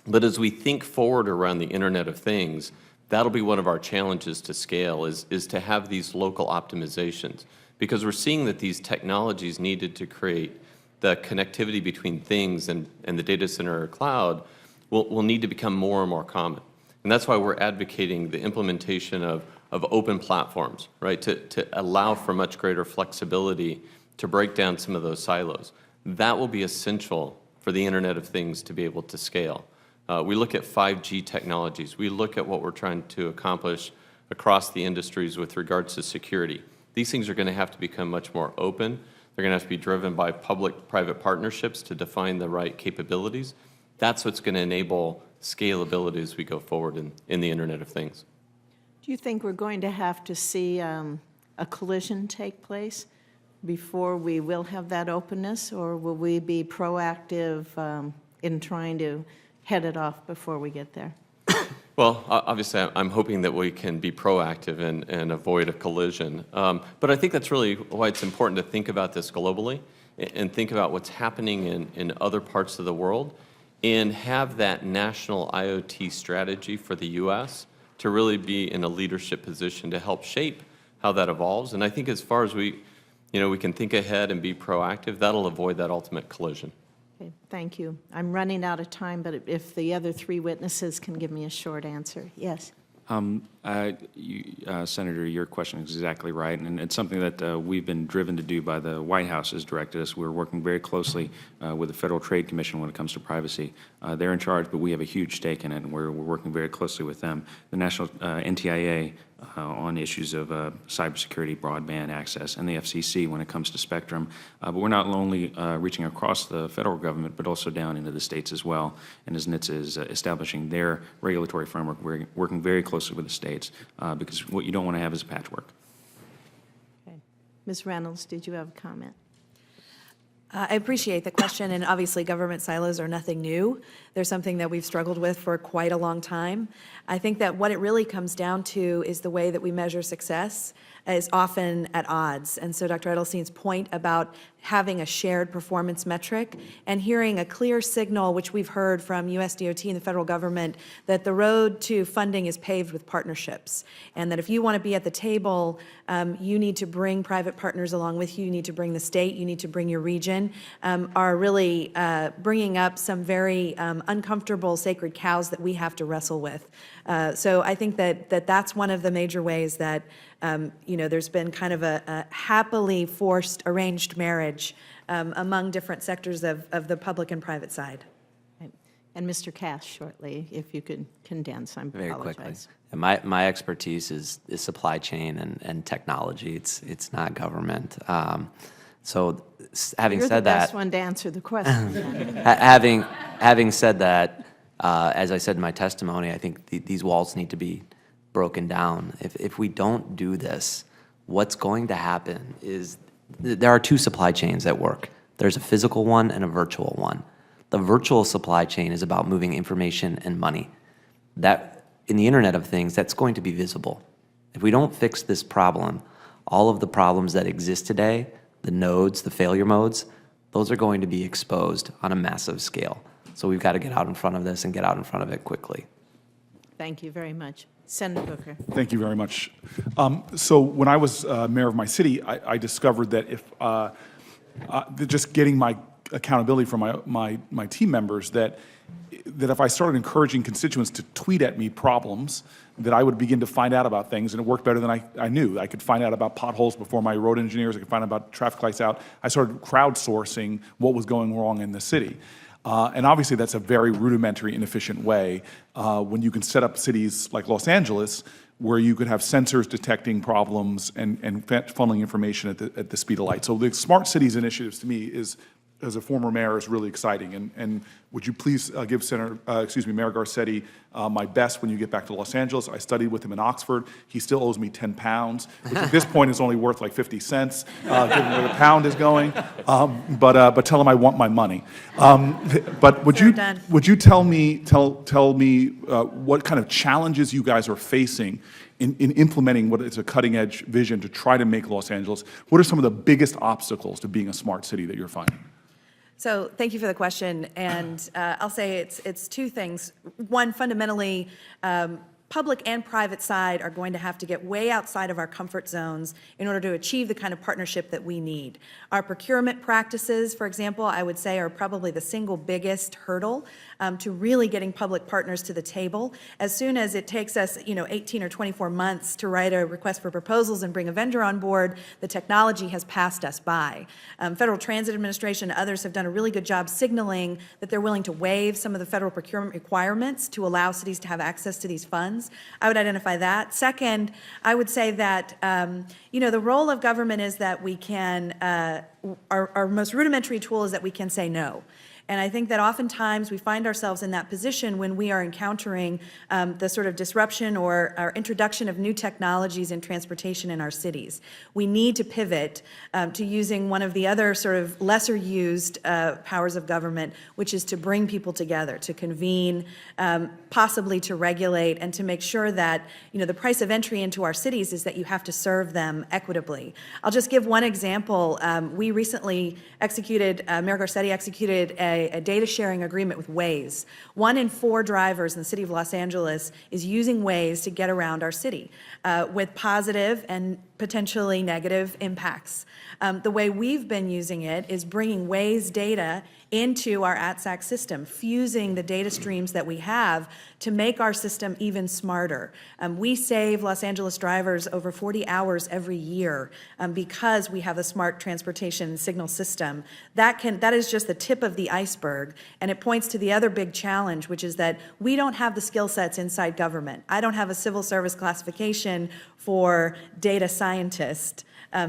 But as we think forward around the Internet of Things, that'll be one of our challenges to scale, is to have these local optimizations, because we're seeing that these technologies needed to create the connectivity between things and the data center or cloud will need to become more and more common. And that's why we're advocating the implementation of open platforms, right, to allow for much greater flexibility to break down some of those silos. That will be essential for the Internet of Things to be able to scale. We look at 5G technologies. We look at what we're trying to accomplish across the industries with regards to security. These things are going to have to become much more open. They're going to have to be driven by public-private partnerships to define the right capabilities. That's what's going to enable scalability as we go forward in the Internet of Things.
Do you think we're going to have to see a collision take place before we will have that openness, or will we be proactive in trying to head it off before we get there?
Well, obviously, I'm hoping that we can be proactive and avoid a collision. But I think that's really why it's important to think about this globally and think about what's happening in other parts of the world and have that national IoT strategy for the U.S. to really be in a leadership position to help shape how that evolves. And I think as far as we can think ahead and be proactive, that'll avoid that ultimate collision.
Okay, thank you. I'm running out of time, but if the other three witnesses can give me a short answer. Yes.
Senator, your question is exactly right, and it's something that we've been driven to do by the White House has directed us. We're working very closely with the Federal Trade Commission when it comes to privacy. They're in charge, but we have a huge stake in it, and we're working very closely with them. The National NTIA on issues of cybersecurity, broadband access, and the FCC when it comes to spectrum. But we're not only reaching across the federal government, but also down into the states as well. And as NHTSA is establishing their regulatory framework, we're working very closely with the states because what you don't want to have is a patchwork.
Okay. Ms. Reynolds, did you have a comment?
I appreciate the question, and obviously government silos are nothing new. They're something that we've struggled with for quite a long time. I think that what it really comes down to is the way that we measure success is often at odds. And so Dr. Edelstein's point about having a shared performance metric and hearing a clear signal, which we've heard from USDOT and the federal government, that the road to funding is paved with partnerships. And that if you want to be at the table, you need to bring private partners along with you, you need to bring the state, you need to bring your region, are really bringing up some very uncomfortable sacred cows that we have to wrestle with. So I think that's one of the major ways that there's been kind of a happily forced arranged marriage among different sectors of the public and private side.
Right. And Mr. Cass, shortly, if you could condense, I
Very quickly.
apologize.
And my expertise is supply chain and technology. It's not government. So having
You're
said
the best
that,
one to answer the question.
having said that, as I said in my testimony, I think these walls need to be broken down. If we don't do this, what's going to happen is there are two supply chains at work. There's a physical one and a virtual one. The virtual supply chain is about moving information and money. That, in the Internet of Things, that's going to be visible. If we don't fix this problem, all of the problems that exist today, the nodes, the failure modes, those are going to be exposed on a massive scale. So we've got to get out in front of this and get out in front of it quickly.
Thank you very much. Senator Booker.
Thank you very much. So when I was mayor of my city, I discovered that if just getting my accountability from my team members, that if I started encouraging constituents to tweet at me problems, that I would begin to find out about things, and it worked better than I knew. I could find out about potholes before my road engineers. I could find out about traffic lights out. I started crowdsourcing what was going wrong in the city. And obviously, that's a very rudimentary, inefficient way when you can set up cities like Los Angeles where you could have sensors detecting problems and funneling information at the speed of light. So the Smart Cities initiatives, to me, is, as a former mayor, is really exciting. And would you please give Mayor Garcetti my best when you get back to Los Angeles? I studied with him in Oxford. He still owes me 10 pounds, which at this point is only worth like 50 cents, given where the pound is going. But tell him I want my money. But would you tell me what kind of challenges you guys are facing in implementing what is a cutting-edge vision to try to make Los Angeles? What are some of the biggest obstacles to being a smart city that you're finding?
So thank you for the question, and I'll say it's two things. One, fundamentally, public and private side are going to have to get way outside of our comfort zones in order to achieve the kind of partnership that we need. Our procurement practices, for example, I would say are probably the single biggest hurdle to really getting public partners to the table. As soon as it takes us, 18 or 24 months to write a request for proposals and bring a vendor on board, the technology has passed us by. Federal Transit Administration and others have done a really good job signaling that they're willing to waive some of the federal procurement requirements to allow cities to have access to these funds. I would identify that. Second, I would say that, the role of government is that we can, our most rudimentary tool is that we can say no. And I think that oftentimes we find ourselves in that position when we are encountering the sort of disruption or introduction of new technologies in transportation in our cities. We need to pivot to using one of the other sort of lesser used powers of government, which is to bring people together, to convene, possibly to regulate, and to make sure that, the price of entry into our cities is that you have to serve them equitably. I'll just give one example. We recently executed, Mayor Garcetti executed a data sharing agreement with Waze. 1 in 4 drivers in the city of Los Angeles is using Waze to get around our city with positive and potentially negative impacts. The way we've been using it is bringing Waze data into our ATSAC system, fusing the data streams that we have to make our system even smarter. We save Los Angeles drivers over 40 hours every year because we have a smart transportation signal system. That is just the tip of the iceberg, and it points to the other big challenge, which is that we don't have the skill sets inside government. I don't have a civil service classification for data scientist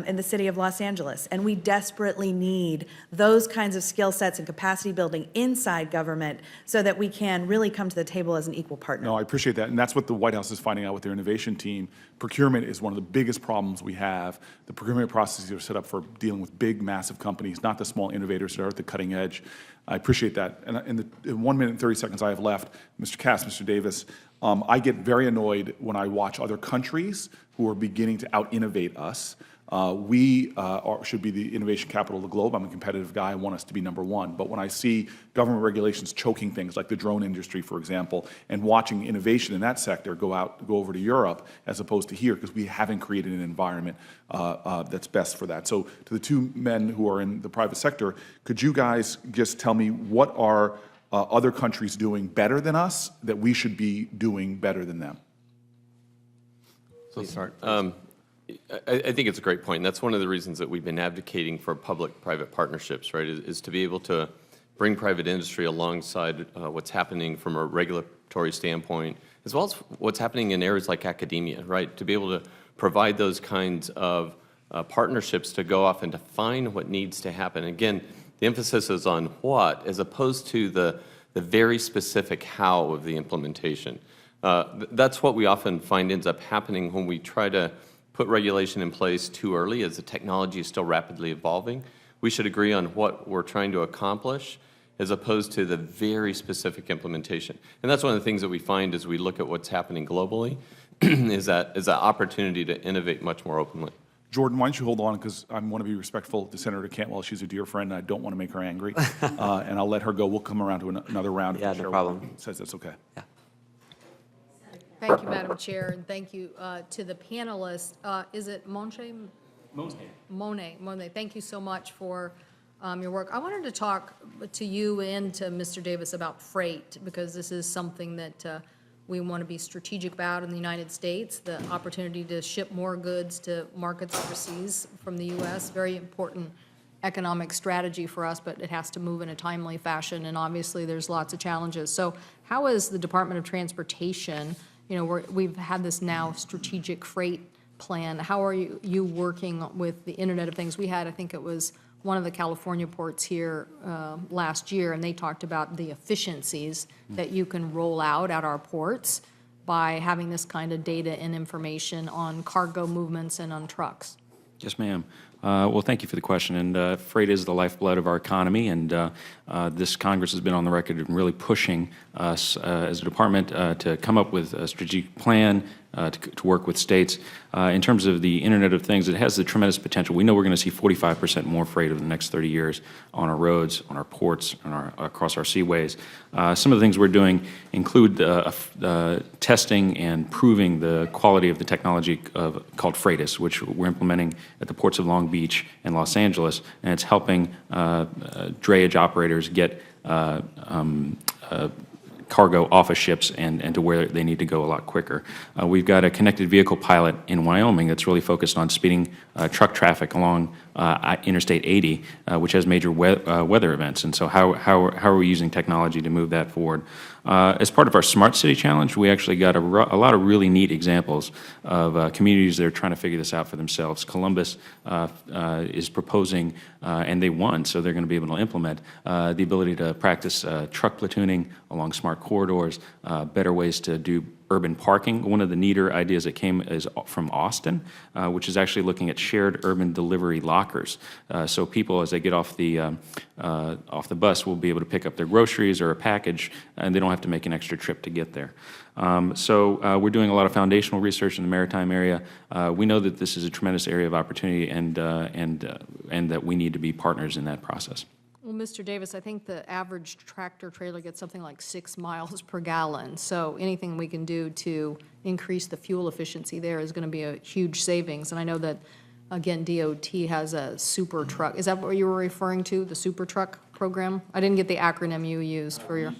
in the city of Los Angeles. And we desperately need those kinds of skill sets and capacity building inside government so that we can really come to the table as an equal partner.
No, I appreciate that. And that's what the White House is finding out with their innovation team. Procurement is one of the biggest problems we have. The procurement processes are set up for dealing with big, massive companies, not the small innovators that are at the cutting edge. I appreciate that. And in 1 minute and 30 seconds I have left, Mr. Cass, Mr. Davis, I get very annoyed when I watch other countries who are beginning to out-innovate us. We should be the innovation capital of the globe. I'm a competitive guy. I want us to be #1. But when I see government regulations choking things like the drone industry, for example, and watching innovation in that sector go over to Europe as opposed to here, because we haven't created an environment that's best for that. So to the 2 men who are in the private sector, could you guys just tell me what are other countries doing better than us that we should be doing better than them?
Please start. I think it's a great point, and that's one of the reasons that we've been advocating for public-private partnerships, right, is to be able to bring private industry alongside what's happening from a regulatory standpoint, as well as what's happening in areas like academia, right, to be able to provide those kinds of partnerships to go off and define what needs to happen. Again, the emphasis is on what, as opposed to the very specific how of the implementation. That's what we often find ends up happening when we try to put regulation in place too early, as the technology is still rapidly evolving. We should agree on what we're trying to accomplish as opposed to the very specific implementation. And that's one of the things that we find as we look at what's happening globally is that opportunity to innovate much more openly.
Jordan, why don't you hold on, because I want to be respectful to Senator Cantwell. She's a dear friend, and I don't want to make her angry. And I'll let her go. We'll come around to another round if
Yeah,
the
no
chair
problem.
says that's okay.
Yeah.
Thank you, Madam Chair, and thank you to the panelists. Is it Monet? Monet. Thank you so much for your work. I wanted to talk to you and to Mr. Davis about freight, because this is something that we want to be strategic about in the United States, the opportunity to ship more goods to markets overseas from the U.S., very important economic strategy for us, but it has to move in a timely fashion, and obviously there's lots of challenges. So how is the Department of Transportation, we've had this now strategic freight plan. How are you working with the Internet of Things? We had, I think it was one of the California ports here last year, and they talked about the efficiencies that you can roll out at our ports by having this kind of data and information on cargo movements and on trucks.
Yes, ma'am. Well, thank you for the question. And freight is the lifeblood of our economy, and this Congress has been on the record in really pushing us as a department to come up with a strategic plan to work with states. In terms of the Internet of Things, it has the tremendous potential. We know we're going to see 45% more freight over the next 30 years on our roads, on our ports, across our seaways. Some of the things we're doing include testing and proving the quality of the technology called Freightus, which we're implementing at the ports of Long Beach and Los Angeles, and it's helping drayage operators get cargo off of ships and to where they need to go a lot quicker. We've got a connected vehicle pilot in Wyoming that's really focused on speeding truck traffic along Interstate 80, which has major weather events. And so how are we using technology to move that forward? As part of our Smart City Challenge, we actually got a lot of really neat examples of communities that are trying to figure this out for themselves. Columbus is proposing, and they won, so they're going to be able to implement the ability to practice truck platooning along smart corridors, better ways to do urban parking. One of the neater ideas that came is from Austin, which is actually looking at shared urban delivery lockers. So people, as they get off the bus, will be able to pick up their groceries or a package, and they don't have to make an extra trip to get there. So we're doing a lot of foundational research in the maritime area. We know that this is a tremendous area of opportunity, and that we need to be partners in that process.
Well, Mr. Davis, I think the average tractor trailer gets something like 6 miles per gallon. So anything we can do to increase the fuel efficiency there is going to be a huge savings. And I know that, again, DOT has a super truck. Is that what you were referring to, the super truck program? I didn't get the acronym you used for your.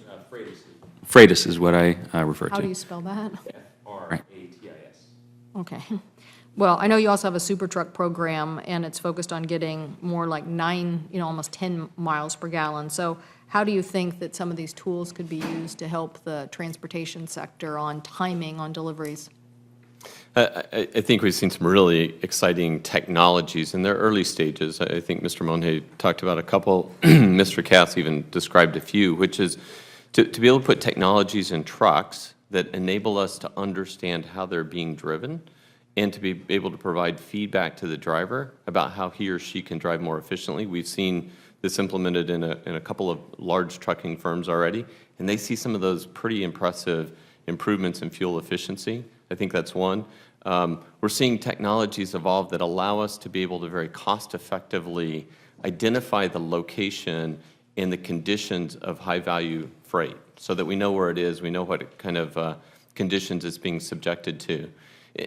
Freightus is what I refer to.
How do you spell that?
F-R-A-T-I-S.
Okay. Well, I know you also have a super truck program, and it's focused on getting more like 9, almost 10 miles per gallon. So how do you think that some of these tools could be used to help the transportation sector on timing on deliveries?
I think we've seen some really exciting technologies in their early stages. I think Mr. Monhe talked about a couple. Mr. Cass even described a few, which is to be able to put technologies in trucks that enable us to understand how they're being driven, and to be able to provide feedback to the driver about how he or she can drive more efficiently. We've seen this implemented in a couple of large trucking firms already, and they see some of those pretty impressive improvements in fuel efficiency. I think that's one. We're seeing technologies evolve that allow us to be able to very cost-effectively identify the location and the conditions of high-value freight, so that we know where it is, we know what kind of conditions it's being subjected to.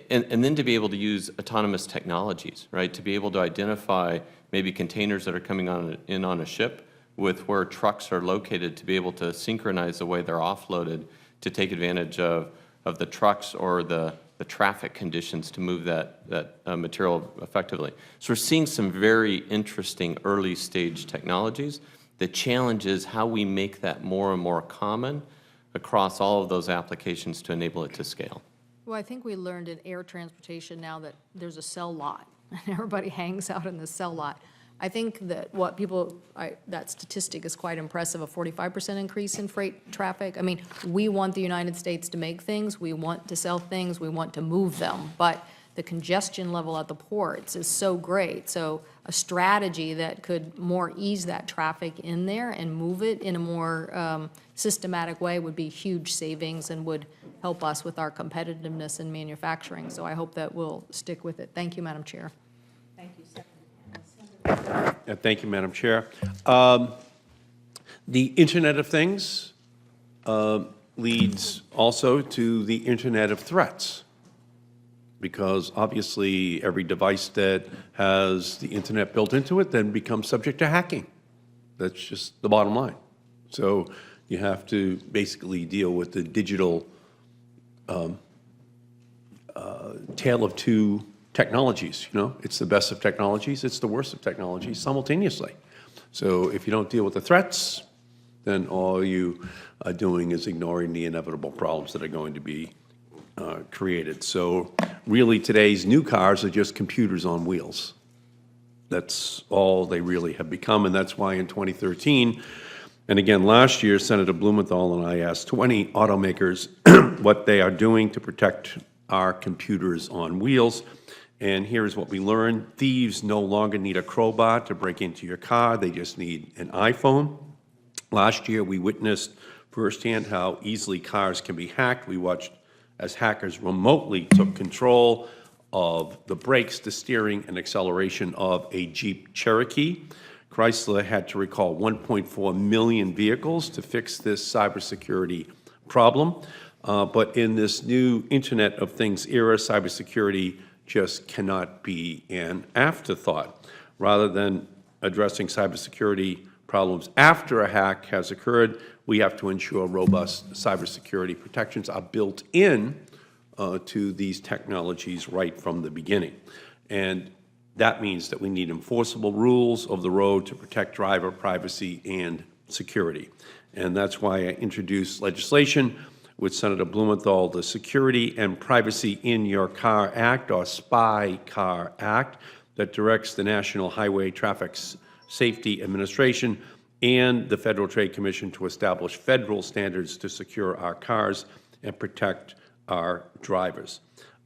And then to be able to use autonomous technologies, right? To be able to identify maybe containers that are coming in on a ship with where trucks are located, to be able to synchronize the way they're offloaded to take advantage of the trucks or the traffic conditions to move that material effectively. So we're seeing some very interesting early stage technologies. The challenge is how we make that more and more common across all of those applications to enable it to scale.
Well, I think we learned in air transportation now that there's a cell lot, and everybody hangs out in the cell lot. I think that that statistic is quite impressive, a 45% increase in freight traffic. I mean, we want the United States to make things, we want to sell things, we want to move them, but the congestion level at the ports is so great. So a strategy that could more ease that traffic in there and move it in a more systematic way would be huge savings and would help us with our competitiveness in manufacturing. So I hope that we'll stick with it. Thank you, Madam Chair.
Thank you.
Thank you, Madam Chair. The Internet of Things leads also to the Internet of Threats, because obviously every device that has the Internet built into it then becomes subject to hacking. That's just the bottom line. So you have to basically deal with the digital tale of two technologies. It's the best of technologies, it's the worst of technologies simultaneously. So if you don't deal with the threats, then all you are doing is ignoring the inevitable problems that are going to be created. So really today's new cars are just computers on wheels. That's all they really have become, and that's why in 2013, and again last year, Senator Blumenthal and I asked 20 automakers what they are doing to protect our computers on wheels. And here's what we learned. Thieves no longer need a crowbar to break into your car. They just need an iPhone. Last year, we witnessed firsthand how easily cars can be hacked. We watched as hackers remotely took control of the brakes, the steering, and acceleration of a Jeep Cherokee. Chrysler had to recall 1.4 million vehicles to fix this cybersecurity problem. But in this new Internet of Things era, cybersecurity just cannot be an afterthought. Rather than addressing cybersecurity problems after a hack has occurred, we have to ensure robust cybersecurity protections are built in to these technologies right from the beginning. And that means that we need enforceable rules of the road to protect driver privacy and security. And that's why I introduced legislation with Senator Blumenthal, the Security and Privacy in Your Car Act, or SPY Car Act, that directs the National Highway Traffic Safety Administration and the Federal Trade Commission to establish federal standards to secure our cars and protect our drivers.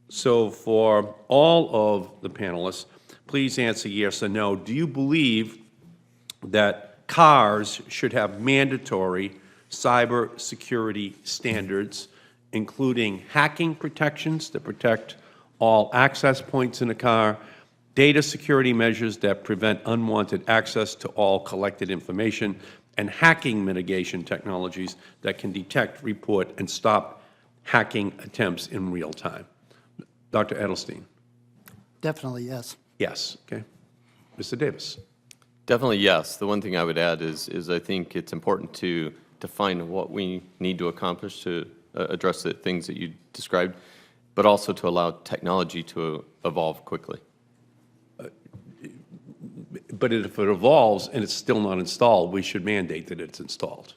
So for all of the panelists, please answer yes or no. Do you believe that cars should have mandatory cyber security standards, including hacking protections that protect all access points in a car, data security measures that prevent unwanted access to all collected information, and hacking mitigation technologies that can detect, report, and stop hacking attempts in real time? Dr. Edelstein?
Definitely, yes.
Yes. Okay. Mr. Davis?
Definitely yes. The one thing I would add is I think it's important to define what we need to accomplish to address the things that you described, but also to allow technology to evolve quickly.
But if it evolves and it's still not installed, we should mandate that it's installed.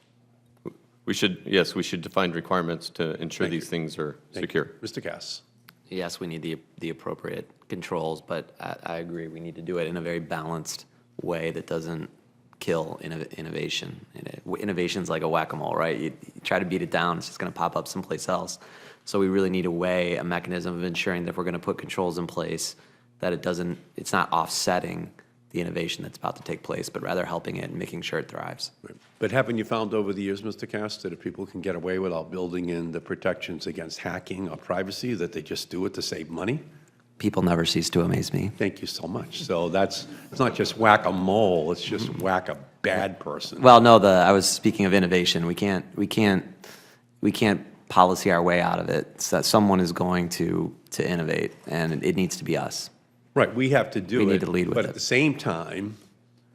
We should, yes, we should define requirements to ensure these things are secure.
Mr. Cass?
Yes, we need the appropriate controls, but I agree, we need to do it in a very balanced way that doesn't kill innovation. Innovation's like a whack-a-mole, right? You try to beat it down, it's just going to pop up someplace else. So we really need a mechanism of ensuring that if we're going to put controls in place, that it's not offsetting the innovation that's about to take place, but rather helping it and making sure it thrives.
Right. But haven't you found over the years, Mr. Cass, that if people can get away without building in the protections against hacking or privacy, that they just do it to save money?
People never cease to amaze me.
Thank you so much. So it's not just whack-a-mole, it's just whack a bad person.
Well, no, I was speaking of innovation. We can't policy our way out of it. So someone is going to innovate, and it needs to be us.
Right, we have to do it.
We need to lead with
but
it.
at the same time,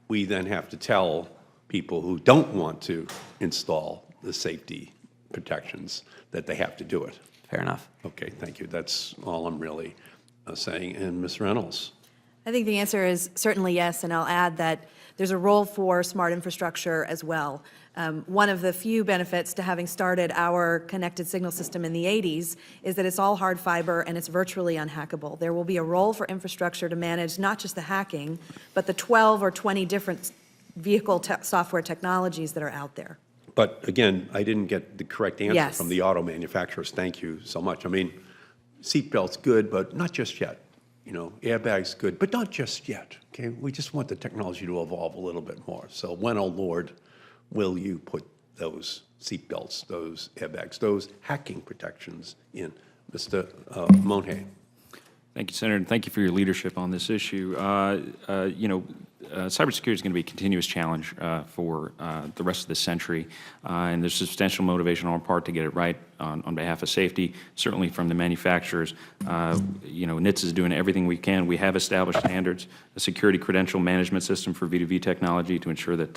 we then have to tell people who don't want to install the safety protections that they have to do it.
Fair enough.
Okay, thank you. That's all I'm really saying. And Ms. Reynolds?
I think the answer is certainly yes, and I'll add that there's a role for smart infrastructure as well. One of the few benefits to having started our connected signal system in the 80s is that it's all hard fiber and it's virtually unhackable. There will be a role for infrastructure to manage not just the hacking, but the 12 or 20 different vehicle software technologies that are out there.
But again, I didn't get the correct answer
Yes.
from the auto manufacturers. Thank you so much. I mean, seatbelts good, but not just yet. You know, airbags good, but not just yet. Okay, we just want the technology to evolve a little bit more. So when, oh Lord, will you put those seatbelts, those airbags, those hacking protections in? Mr. Monhay?
Thank you, Senator, and thank you for your leadership on this issue. Cybersecurity is going to be a continuous challenge for the rest of this century, and there's substantial motivation on our part to get it right on behalf of safety, certainly from the manufacturers. NHTSA is doing everything we can. We have established standards, a security credential management system for V2V technology to ensure that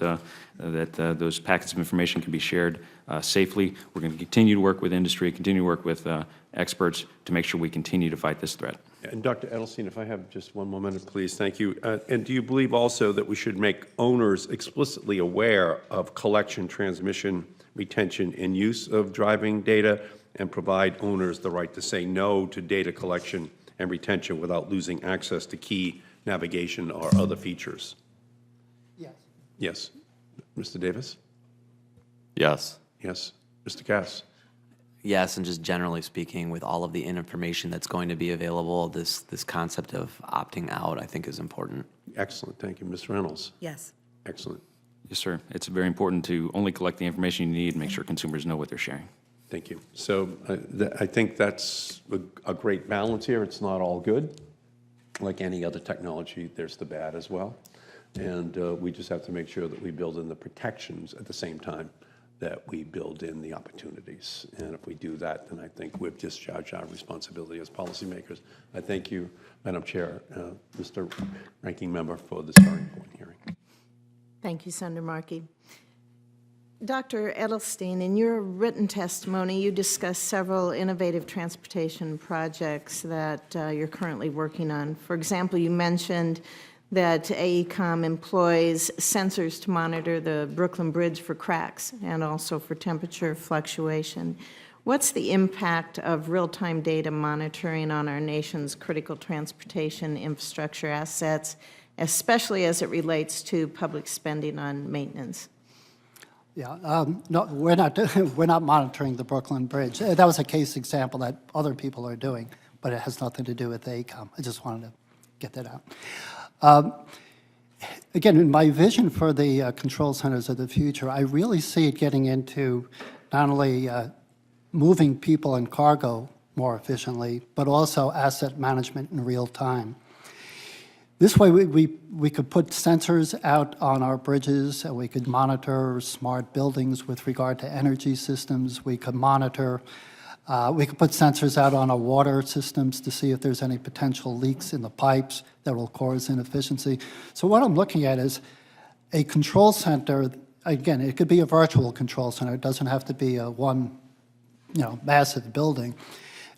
those packets of information can be shared safely. We're going to continue to work with industry, continue to work with experts to make sure we continue to fight this threat.
And Dr. Edelstein, if I have just one more minute, please. Thank you. And do you believe also that we should make owners explicitly aware of collection, transmission, retention, and use of driving data, and provide owners the right to say no to data collection and retention without losing access to key navigation or other features?
Yes.
Yes. Mr. Davis?
Yes.
Yes. Mr. Cass?
Yes, and just generally speaking, with all of the information that's going to be available, this concept of opting out, I think, is important.
Excellent. Thank you. Ms. Reynolds?
Yes.
Excellent.
Yes, sir. It's very important to only collect the information you need and make sure consumers know what they're sharing.
Thank you. So I think that's a great balance here. It's not all good. Like any other technology, there's the bad as well. And we just have to make sure that we build in the protections at the same time that we build in the opportunities. And if we do that, then I think we've discharged our responsibility as policymakers. I thank you, Madam Chair, Mr. Ranking Member, for this very important hearing.
Thank you, Senator Markey. Dr. Edelstein, in your written testimony, you discussed several innovative transportation projects that you're currently working on. For example, you mentioned that AECOM employs sensors to monitor the Brooklyn Bridge for cracks and also for temperature fluctuation. What's the impact of real-time data monitoring on our nation's critical transportation infrastructure assets, especially as it relates to public spending on maintenance?
Yeah, no, we're not, we're not monitoring the Brooklyn Bridge. That was a case example that other people are doing, but it has nothing to do with AECOM. I just wanted to get that out. Again, in my vision for the control centers of the future, I really see it getting into not only moving people and cargo more efficiently, but also asset management in real time. This way, we could put sensors out on our bridges, and we could monitor smart buildings with regard to energy systems. We could monitor, we could put sensors out on our water systems to see if there's any potential leaks in the pipes that will cause inefficiency. So what I'm looking at is a control center. Again, it could be a virtual control center. It doesn't have to be a one, massive building.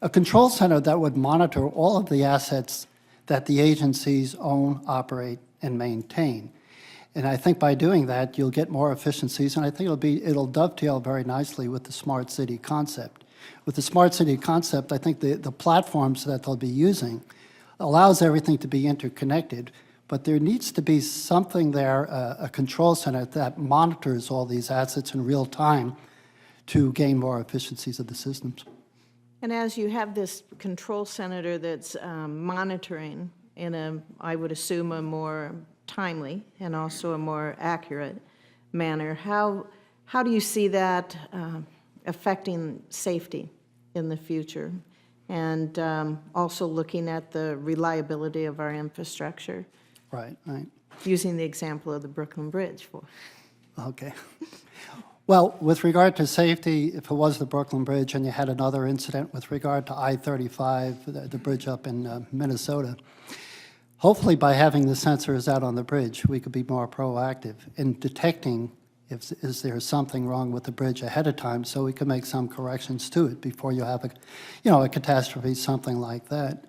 A control center that would monitor all of the assets that the agencies own, operate, and maintain. And I think by doing that, you'll get more efficiencies, and I think it'll dovetail very nicely with the smart city concept. With the smart city concept, I think the platforms that they'll be using allows everything to be interconnected, but there needs to be something there, a control center that monitors all these assets in real time to gain more efficiencies of the systems.
And as you have this control center that's monitoring in I would assume, a more timely and also a more accurate manner, how do you see that affecting safety in the future? And also looking at the reliability of our infrastructure?
Right.
Using the example of the Brooklyn Bridge.
Okay. Well, with regard to safety, if it was the Brooklyn Bridge and you had another incident with regard to I-35, the bridge up in Minnesota, hopefully by having the sensors out on the bridge, we could be more proactive in detecting is there something wrong with the bridge ahead of time, so we can make some corrections to it before you have a catastrophe, something like that.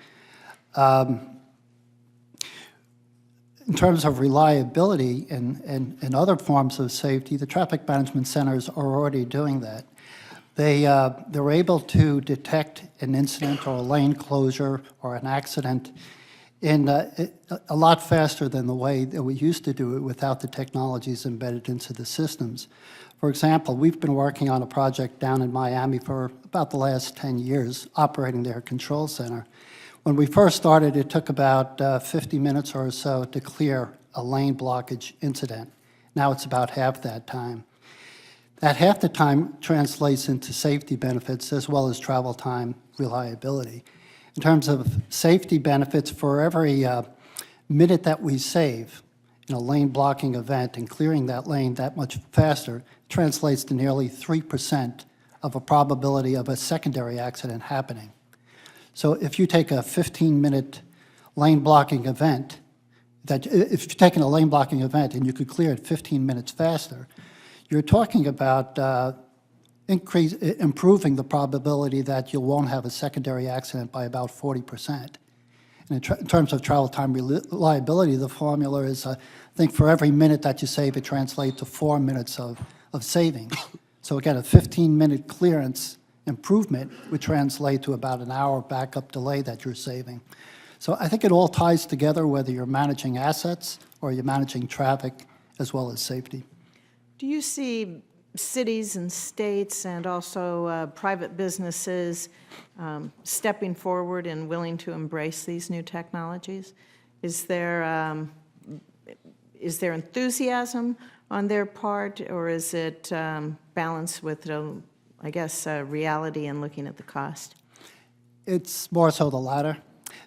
In terms of reliability and other forms of safety, the traffic management centers are already doing that. They're able to detect an incident or a lane closure or an accident in a lot faster than the way that we used to do it without the technologies embedded into the systems. For example, we've been working on a project down in Miami for about the last 10 years, operating their control center. When we first started, it took about 50 minutes or so to clear a lane blockage incident. Now it's about half that time. That half the time translates into safety benefits as well as travel time reliability. In terms of safety benefits, for every minute that we save in a lane blocking event and clearing that lane that much faster translates to nearly 3% of a probability of a secondary accident happening. So if you take a 15-minute lane blocking event, if you're taking a lane blocking event and you could clear it 15 minutes faster, you're talking about improving the probability that you won't have a secondary accident by about 40%. And in terms of travel time reliability, the formula is, I think for every minute that you save, it translates to 4 minutes of savings. So again, a 15-minute clearance improvement would translate to about an hour backup delay that you're saving. So I think it all ties together, whether you're managing assets or you're managing traffic as well as safety.
Do you see cities and states and also private businesses stepping forward and willing to embrace these new technologies? Is there enthusiasm on their part, or is it balanced with reality and looking at the cost?
It's more so the latter.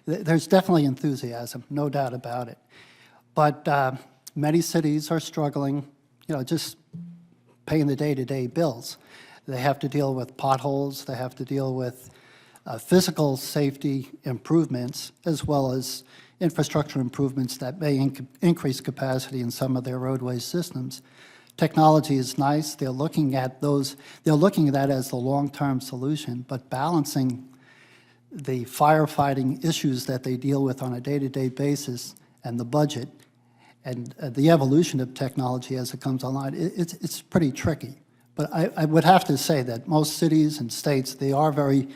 There's definitely enthusiasm, no doubt about it. But many cities are struggling, just paying the day-to-day bills. They have to deal with potholes, they have to deal with physical safety improvements, as well as infrastructure improvements that may increase capacity in some of their roadway systems. Technology is nice. They're looking at that as the long-term solution, but balancing the firefighting issues that they deal with on a day-to-day basis and the budget and the evolution of technology as it comes online, it's pretty tricky. But I would have to say that most cities and states, they are very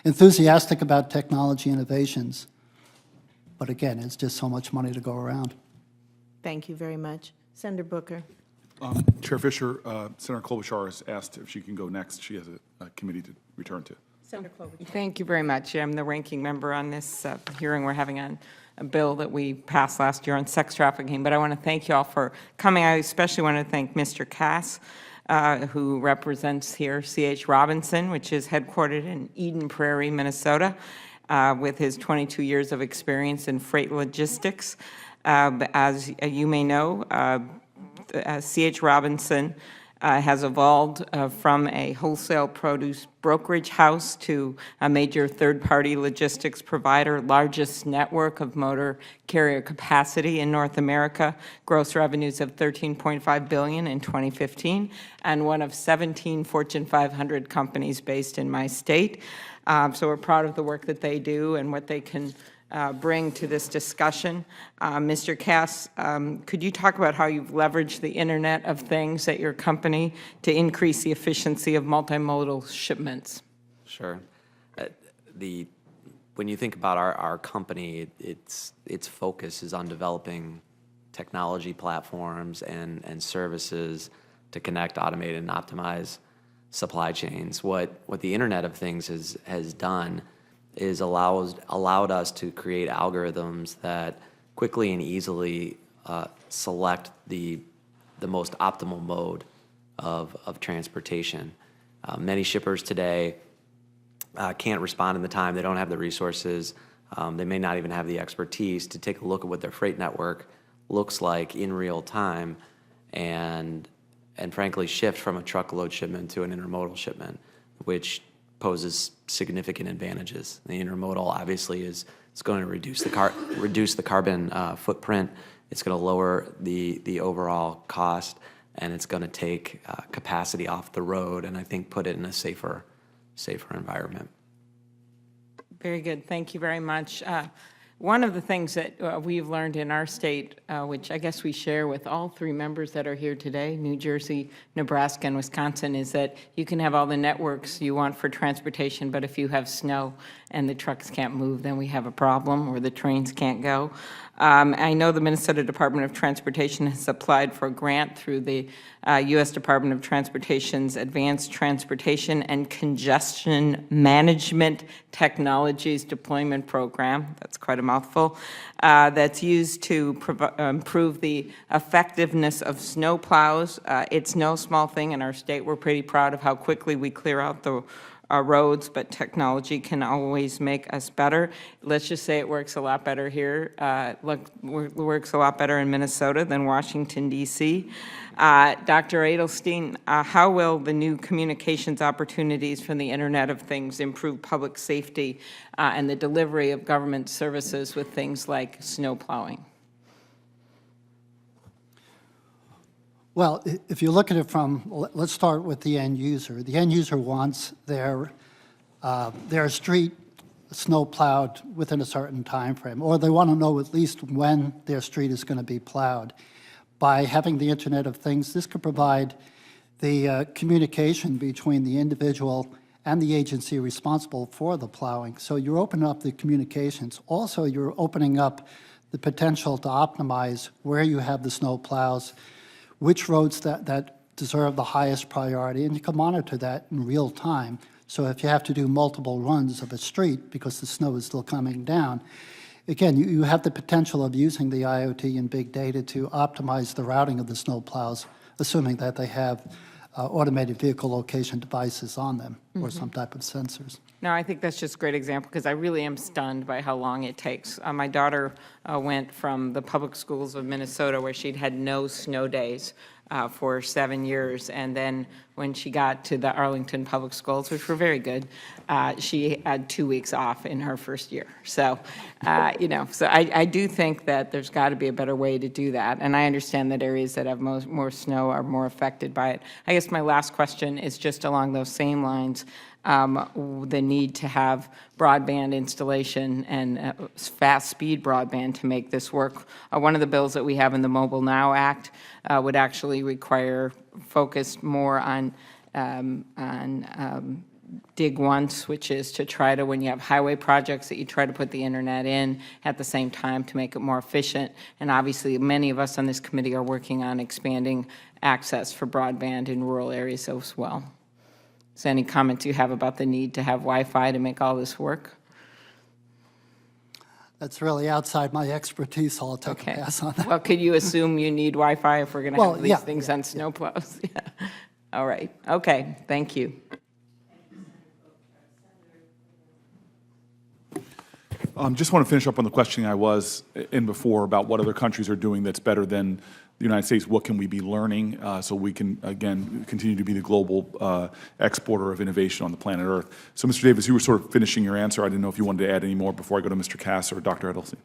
enthusiastic about technology innovations. But again, it's just so much money to go around.
Thank you very much. Senator Booker.
Chair Fisher, Senator Klobuchar has asked if she can go next. She has a committee to return to.
Senator Klobuchar.
Thank you very much. I'm the ranking member on this hearing we're having on a bill that we passed last year on sex trafficking. But I want to thank you all for coming. I especially want to thank Mr. Cass, who represents here C.H. Robinson, which is headquartered in Eden Prairie, Minnesota, with his 22 years of experience in freight logistics. As you may know, C.H. Robinson has evolved from a wholesale produce brokerage house to a major third-party logistics provider, largest network of motor carrier capacity in North America, gross revenues of $13.5 billion in 2015, and one of 17 Fortune 500 companies based in my state. So we're proud of the work that they do and what they can bring to this discussion. Mr. Cass, could you talk about how you've leveraged the Internet of Things at your company to increase the efficiency of multimodal shipments?
Sure. When you think about our company, its focus is on developing technology platforms and services to connect, automate, and optimize supply chains. What the Internet of Things has done is allowed us to create algorithms that quickly and easily select the most optimal mode of transportation. Many shippers today can't respond in the time. They don't have the resources. They may not even have the expertise to take a look at what their freight network looks like in real time and frankly shift from a truckload shipment to an intermodal shipment, which poses significant advantages. The intermodal obviously is going to reduce the carbon footprint. It's going to lower the overall cost, and it's going to take capacity off the road, and I think put it in a safer environment.
Very good. Thank you very much. One of the things that we've learned in our state, which I guess we share with all three members that are here today, New Jersey, Nebraska, and Wisconsin, is that you can have all the networks you want for transportation, but if you have snow and the trucks can't move, then we have a problem, or the trains can't go. I know the Minnesota Department of Transportation has applied for a grant through the U.S. Department of Transportation's Advanced Transportation and Congestion Management Technologies Deployment Program. That's quite a mouthful. That's used to improve the effectiveness of snow plows. It's no small thing in our state. We're pretty proud of how quickly we clear out the roads, but technology can always make us better. Let's just say it works a lot better here. Works a lot better in Minnesota than Washington, D.C. Dr. Edelstein, how will the new communications opportunities from the Internet of Things improve public safety and the delivery of government services with things like snow plowing?
Well, if you look at it from, let's start with the end user. The end user wants their street snow plowed within a certain time frame, or they want to know at least when their street is going to be plowed. By having the Internet of Things, this could provide the communication between the individual and the agency responsible for the plowing. So you're opening up the communications. Also, you're opening up the potential to optimize where you have the snow plows, which roads that deserve the highest priority, and you can monitor that in real time. So if you have to do multiple runs of a street because the snow is still coming down, again, you have the potential of using the IoT and big data to optimize the routing of the snow plows, assuming that they have automated vehicle location devices on them or some type of sensors.
No, I think that's just a great example because I really am stunned by how long it takes. My daughter went from the public schools of Minnesota where she'd had no snow days for 7 years, and then when she got to the Arlington public schools, which were very good, she had 2 weeks off in her first year. So, so I do think that there's got to be a better way to do that, and I understand that areas that have more snow are more affected by it. I guess my last question is just along those same lines. the need to have broadband installation and fast-speed broadband to make this work. One of the bills that we have in the Mobile Now Act would actually require focus more on dig once, which is to try to, when you have highway projects, that you try to put the internet in at the same time to make it more efficient. And obviously, many of us on this committee are working on expanding access for broadband in rural areas as well. So any comments you have about the need to have Wi-Fi to make all this work?
That's really outside my expertise, so I'll take a
Okay.
pass on that.
Well, could you assume you need Wi-Fi if we're going to
Well,
have these
yeah,
things on snowplows? Yeah. All right. Okay. Thank you.
Just want to finish up on the questioning I was in before about what other countries are doing that's better than the United States. What can we be learning so we can, again, continue to be the global exporter of innovation on the planet Earth? So, Mr. Davis, you were sort of finishing your answer. I didn't know if you wanted to add any more before I go to Mr. Cass or Dr. Edelstein.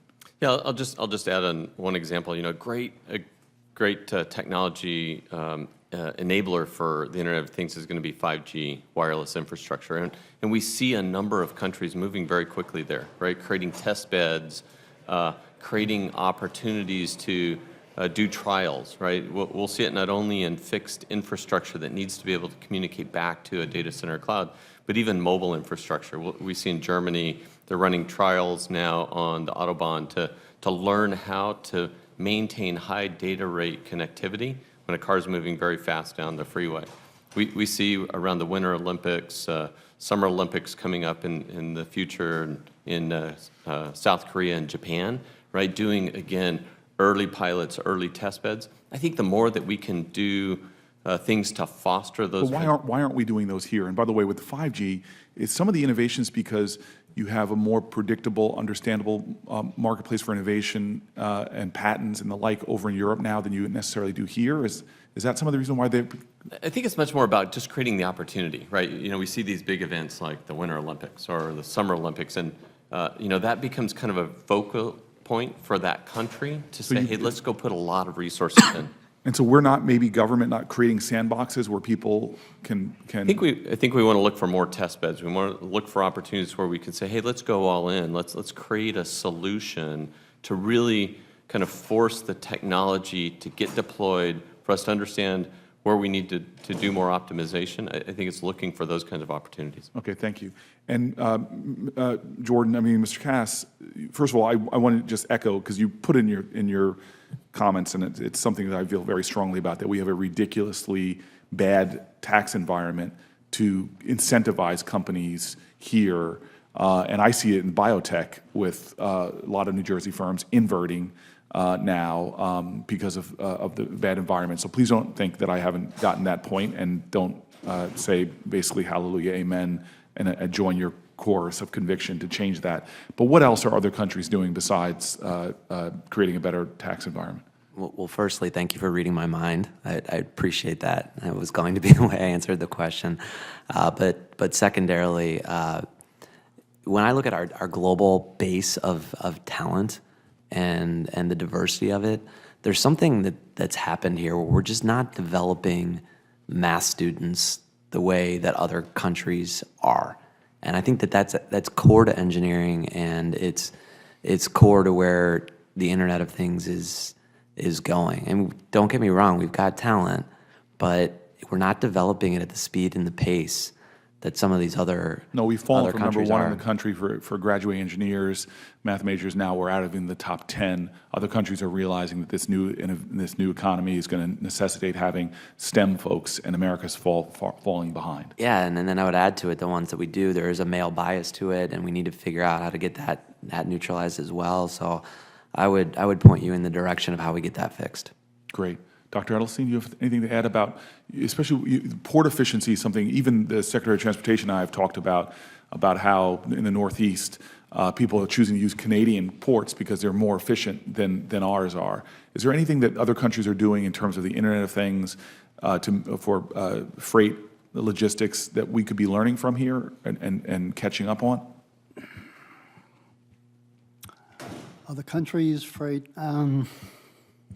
Yeah, I'll just add on one example. You know, great technology enabler for the Internet of Things is going to be 5G wireless infrastructure, and we see a number of countries moving very quickly there, right? Creating test beds, creating opportunities to do trials, right? We'll see it not only in fixed infrastructure that needs to be able to communicate back to a data center cloud, but even mobile infrastructure. We see in Germany, they're running trials now on the Autobahn to learn how to maintain high data rate connectivity when a car is moving very fast down the freeway. We see around the Winter Olympics, Summer Olympics coming up in the future in South Korea and Japan, right? Doing, again, early pilots, early test beds. I think the more that we can do things to foster those.
But why aren't we doing those here? And by the way, with the 5G, is some of the innovations because you have a more predictable, understandable marketplace for innovation and patents and the like over in Europe now than you necessarily do here? Is that some of the reason why they?
I think it's much more about just creating the opportunity, right? You know, we see these big events like the Winter Olympics or the Summer Olympics, and you know, that becomes kind of a focal point for that country to say, hey, let's go put a lot of resources in.
And so we're not, maybe government not creating sandboxes where people can.
I think we want to look for more test beds. We want to look for opportunities where we can say, hey, let's go all in. Let's create a solution to really kind of force the technology to get deployed, for us to understand where we need to do more optimization. I think it's looking for those kinds of opportunities.
Okay, thank you. And Jordan, I mean, Mr. Cass, first of all, I want to just echo, because you put in your comments, and it's something that I feel very strongly about, that we have a ridiculously bad tax environment to incentivize companies here. And I see it in biotech with a lot of New Jersey firms inverting now because of the bad environment. So please don't think that I haven't gotten that point, and don't say basically hallelujah, amen, and join your chorus of conviction to change that. But what else are other countries doing besides creating a better tax environment?
Well, firstly, thank you for reading my mind. I appreciate that. It was going to be the way I answered the question. But secondarily, when I look at our global base of talent and the diversity of it, there's something that's happened here where we're just not developing math students the way that other countries are. And I think that's core to engineering, and it's core to where the Internet of Things is going. And don't get me wrong, we've got talent, but we're not developing it at the speed and the pace that some of these other
No, we've fallen from number one in
are.
the country for graduating engineers, math majors. Now we're out of in the top 10. Other countries are realizing that this new economy is going to necessitate having STEM folks, and America's falling behind.
Yeah, and then I would add to it, the ones that we do, there is a male bias to it, and we need to figure out how to get that neutralized as well. So I would point you in the direction of how we get that fixed.
Great. Dr. Edelstein, do you have anything to add about, especially port efficiency, something even the Secretary of Transportation and I have talked about how in the Northeast, people are choosing to use Canadian ports because they're more efficient than ours are. Is there anything that other countries are doing in terms of the Internet of Things for freight logistics that we could be learning from here and catching up on?
Other countries, freight.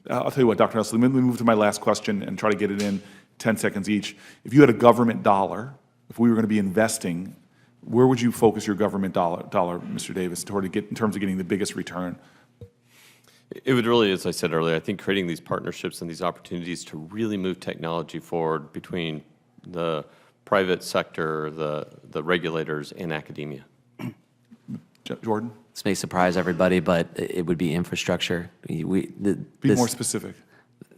I'll tell you what, Dr. Edelstein, let me move to my last question and try to get it in 10 seconds each. If you had a government dollar if we were going to be investing, where would you focus your government dollar, Mr. Davis, in terms of getting the biggest return?
It would really, as I said earlier, I think creating these partnerships and these opportunities to really move technology forward between the private sector, the regulators, and academia.
Jordan?
This may surprise everybody, but it would be infrastructure.
Be more specific.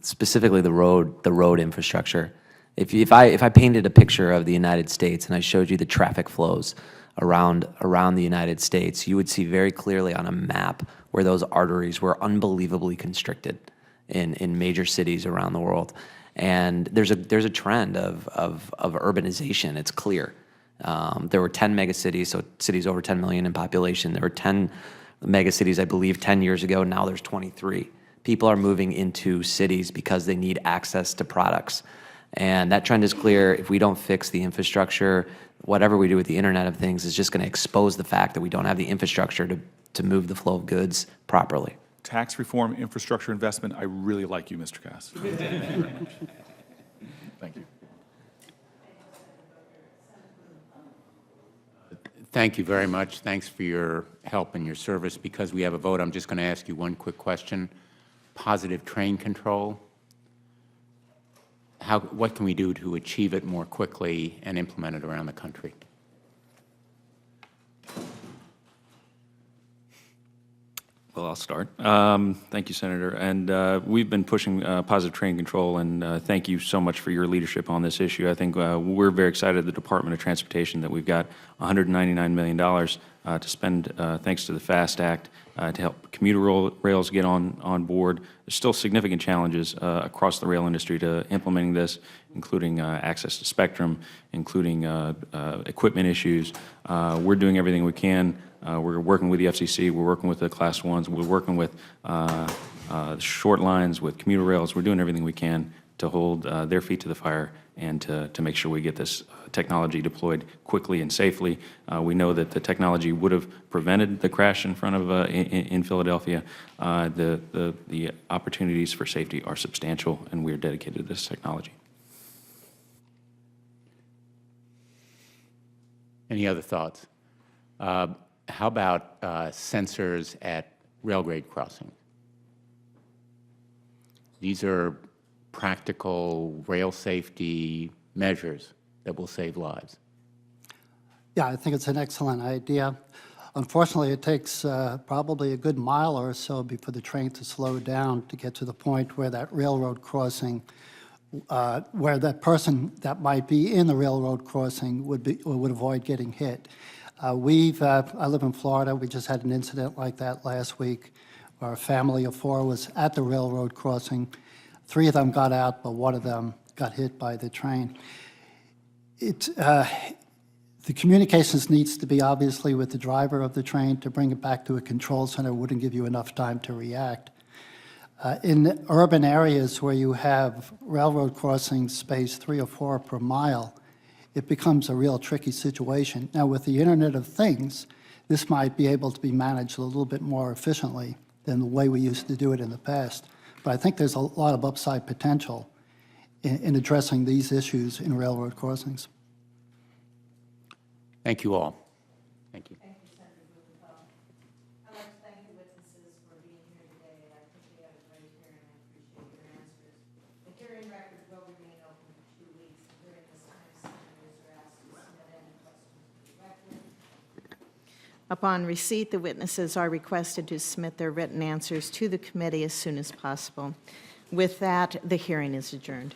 Specifically the road infrastructure. If I painted a picture of the United States and I showed you the traffic flows around the United States, you would see very clearly on a map where those arteries were unbelievably constricted in major cities around the world. And there's a trend of urbanization. It's clear. There were 10 megacities, so cities over 10 million in population. There were 10 megacities, I believe, 10 years ago. Now there's 23. People are moving into cities because they need access to products. And that trend is clear. If we don't fix the infrastructure, whatever we do with the Internet of Things is just going to expose the fact that we don't have the infrastructure to move the flow of goods properly.
Tax reform, infrastructure investment, I really like you, Mr. Cass. Thank you.
Thank you very much. Thanks for your help and your service. Because we have a vote, I'm just going to ask you one quick question. Positive train control. What can we do to achieve it more quickly and implement it around the country?
Well, I'll start. Thank you, Senator. And we've been pushing positive train control, and thank you so much for your leadership on this issue. I think we're very excited at the Department of Transportation that we've got $199 million to spend, thanks to the FAST Act, to help commuter rails get on board. There's still significant challenges across the rail industry to implementing this, including access to spectrum, including equipment issues. We're doing everything we can. We're working with the FCC. We're working with the Class 1s. We're working with short lines, with commuter rails. We're doing everything we can to hold their feet to the fire and to make sure we get this technology deployed quickly and safely. We know that the technology would have prevented the crash in front of in Philadelphia. The opportunities for safety are substantial, and we are dedicated to this technology.
Any other thoughts? How about sensors at railgrade crossings? These are practical rail safety measures that will save lives.
Yeah, I think it's an excellent idea. Unfortunately, it takes probably a good mile or so before the train to slow down to get to the point where that railroad crossing, where that person that might be in the railroad crossing would avoid getting hit. I live in Florida. We just had an incident like that last week where a family of 4 was at the railroad crossing. 3 of them got out, but 1 of them got hit by the train. The communications needs to be obviously with the driver of the train. To bring it back to a control center wouldn't give you enough time to react. In urban areas where you have railroad crossings spaced 3 or 4 per mile, it becomes a real tricky situation. Now, with the Internet of Things, this might be able to be managed a little bit more efficiently than the way we used to do it in the past. But I think there's a lot of upside potential in addressing these issues in railroad crossings.
Thank you all. Thank you.
Thank you, Senator Blumenthal. I'd like to thank the witnesses for being here today. I think we had a great hearing. I appreciate your answers. The hearing record will remain open for 2 weeks. During this time, senators are asked to submit any questions to the record. Upon receipt, the witnesses are requested to submit their written answers to the committee as soon as possible. With that, the hearing is adjourned.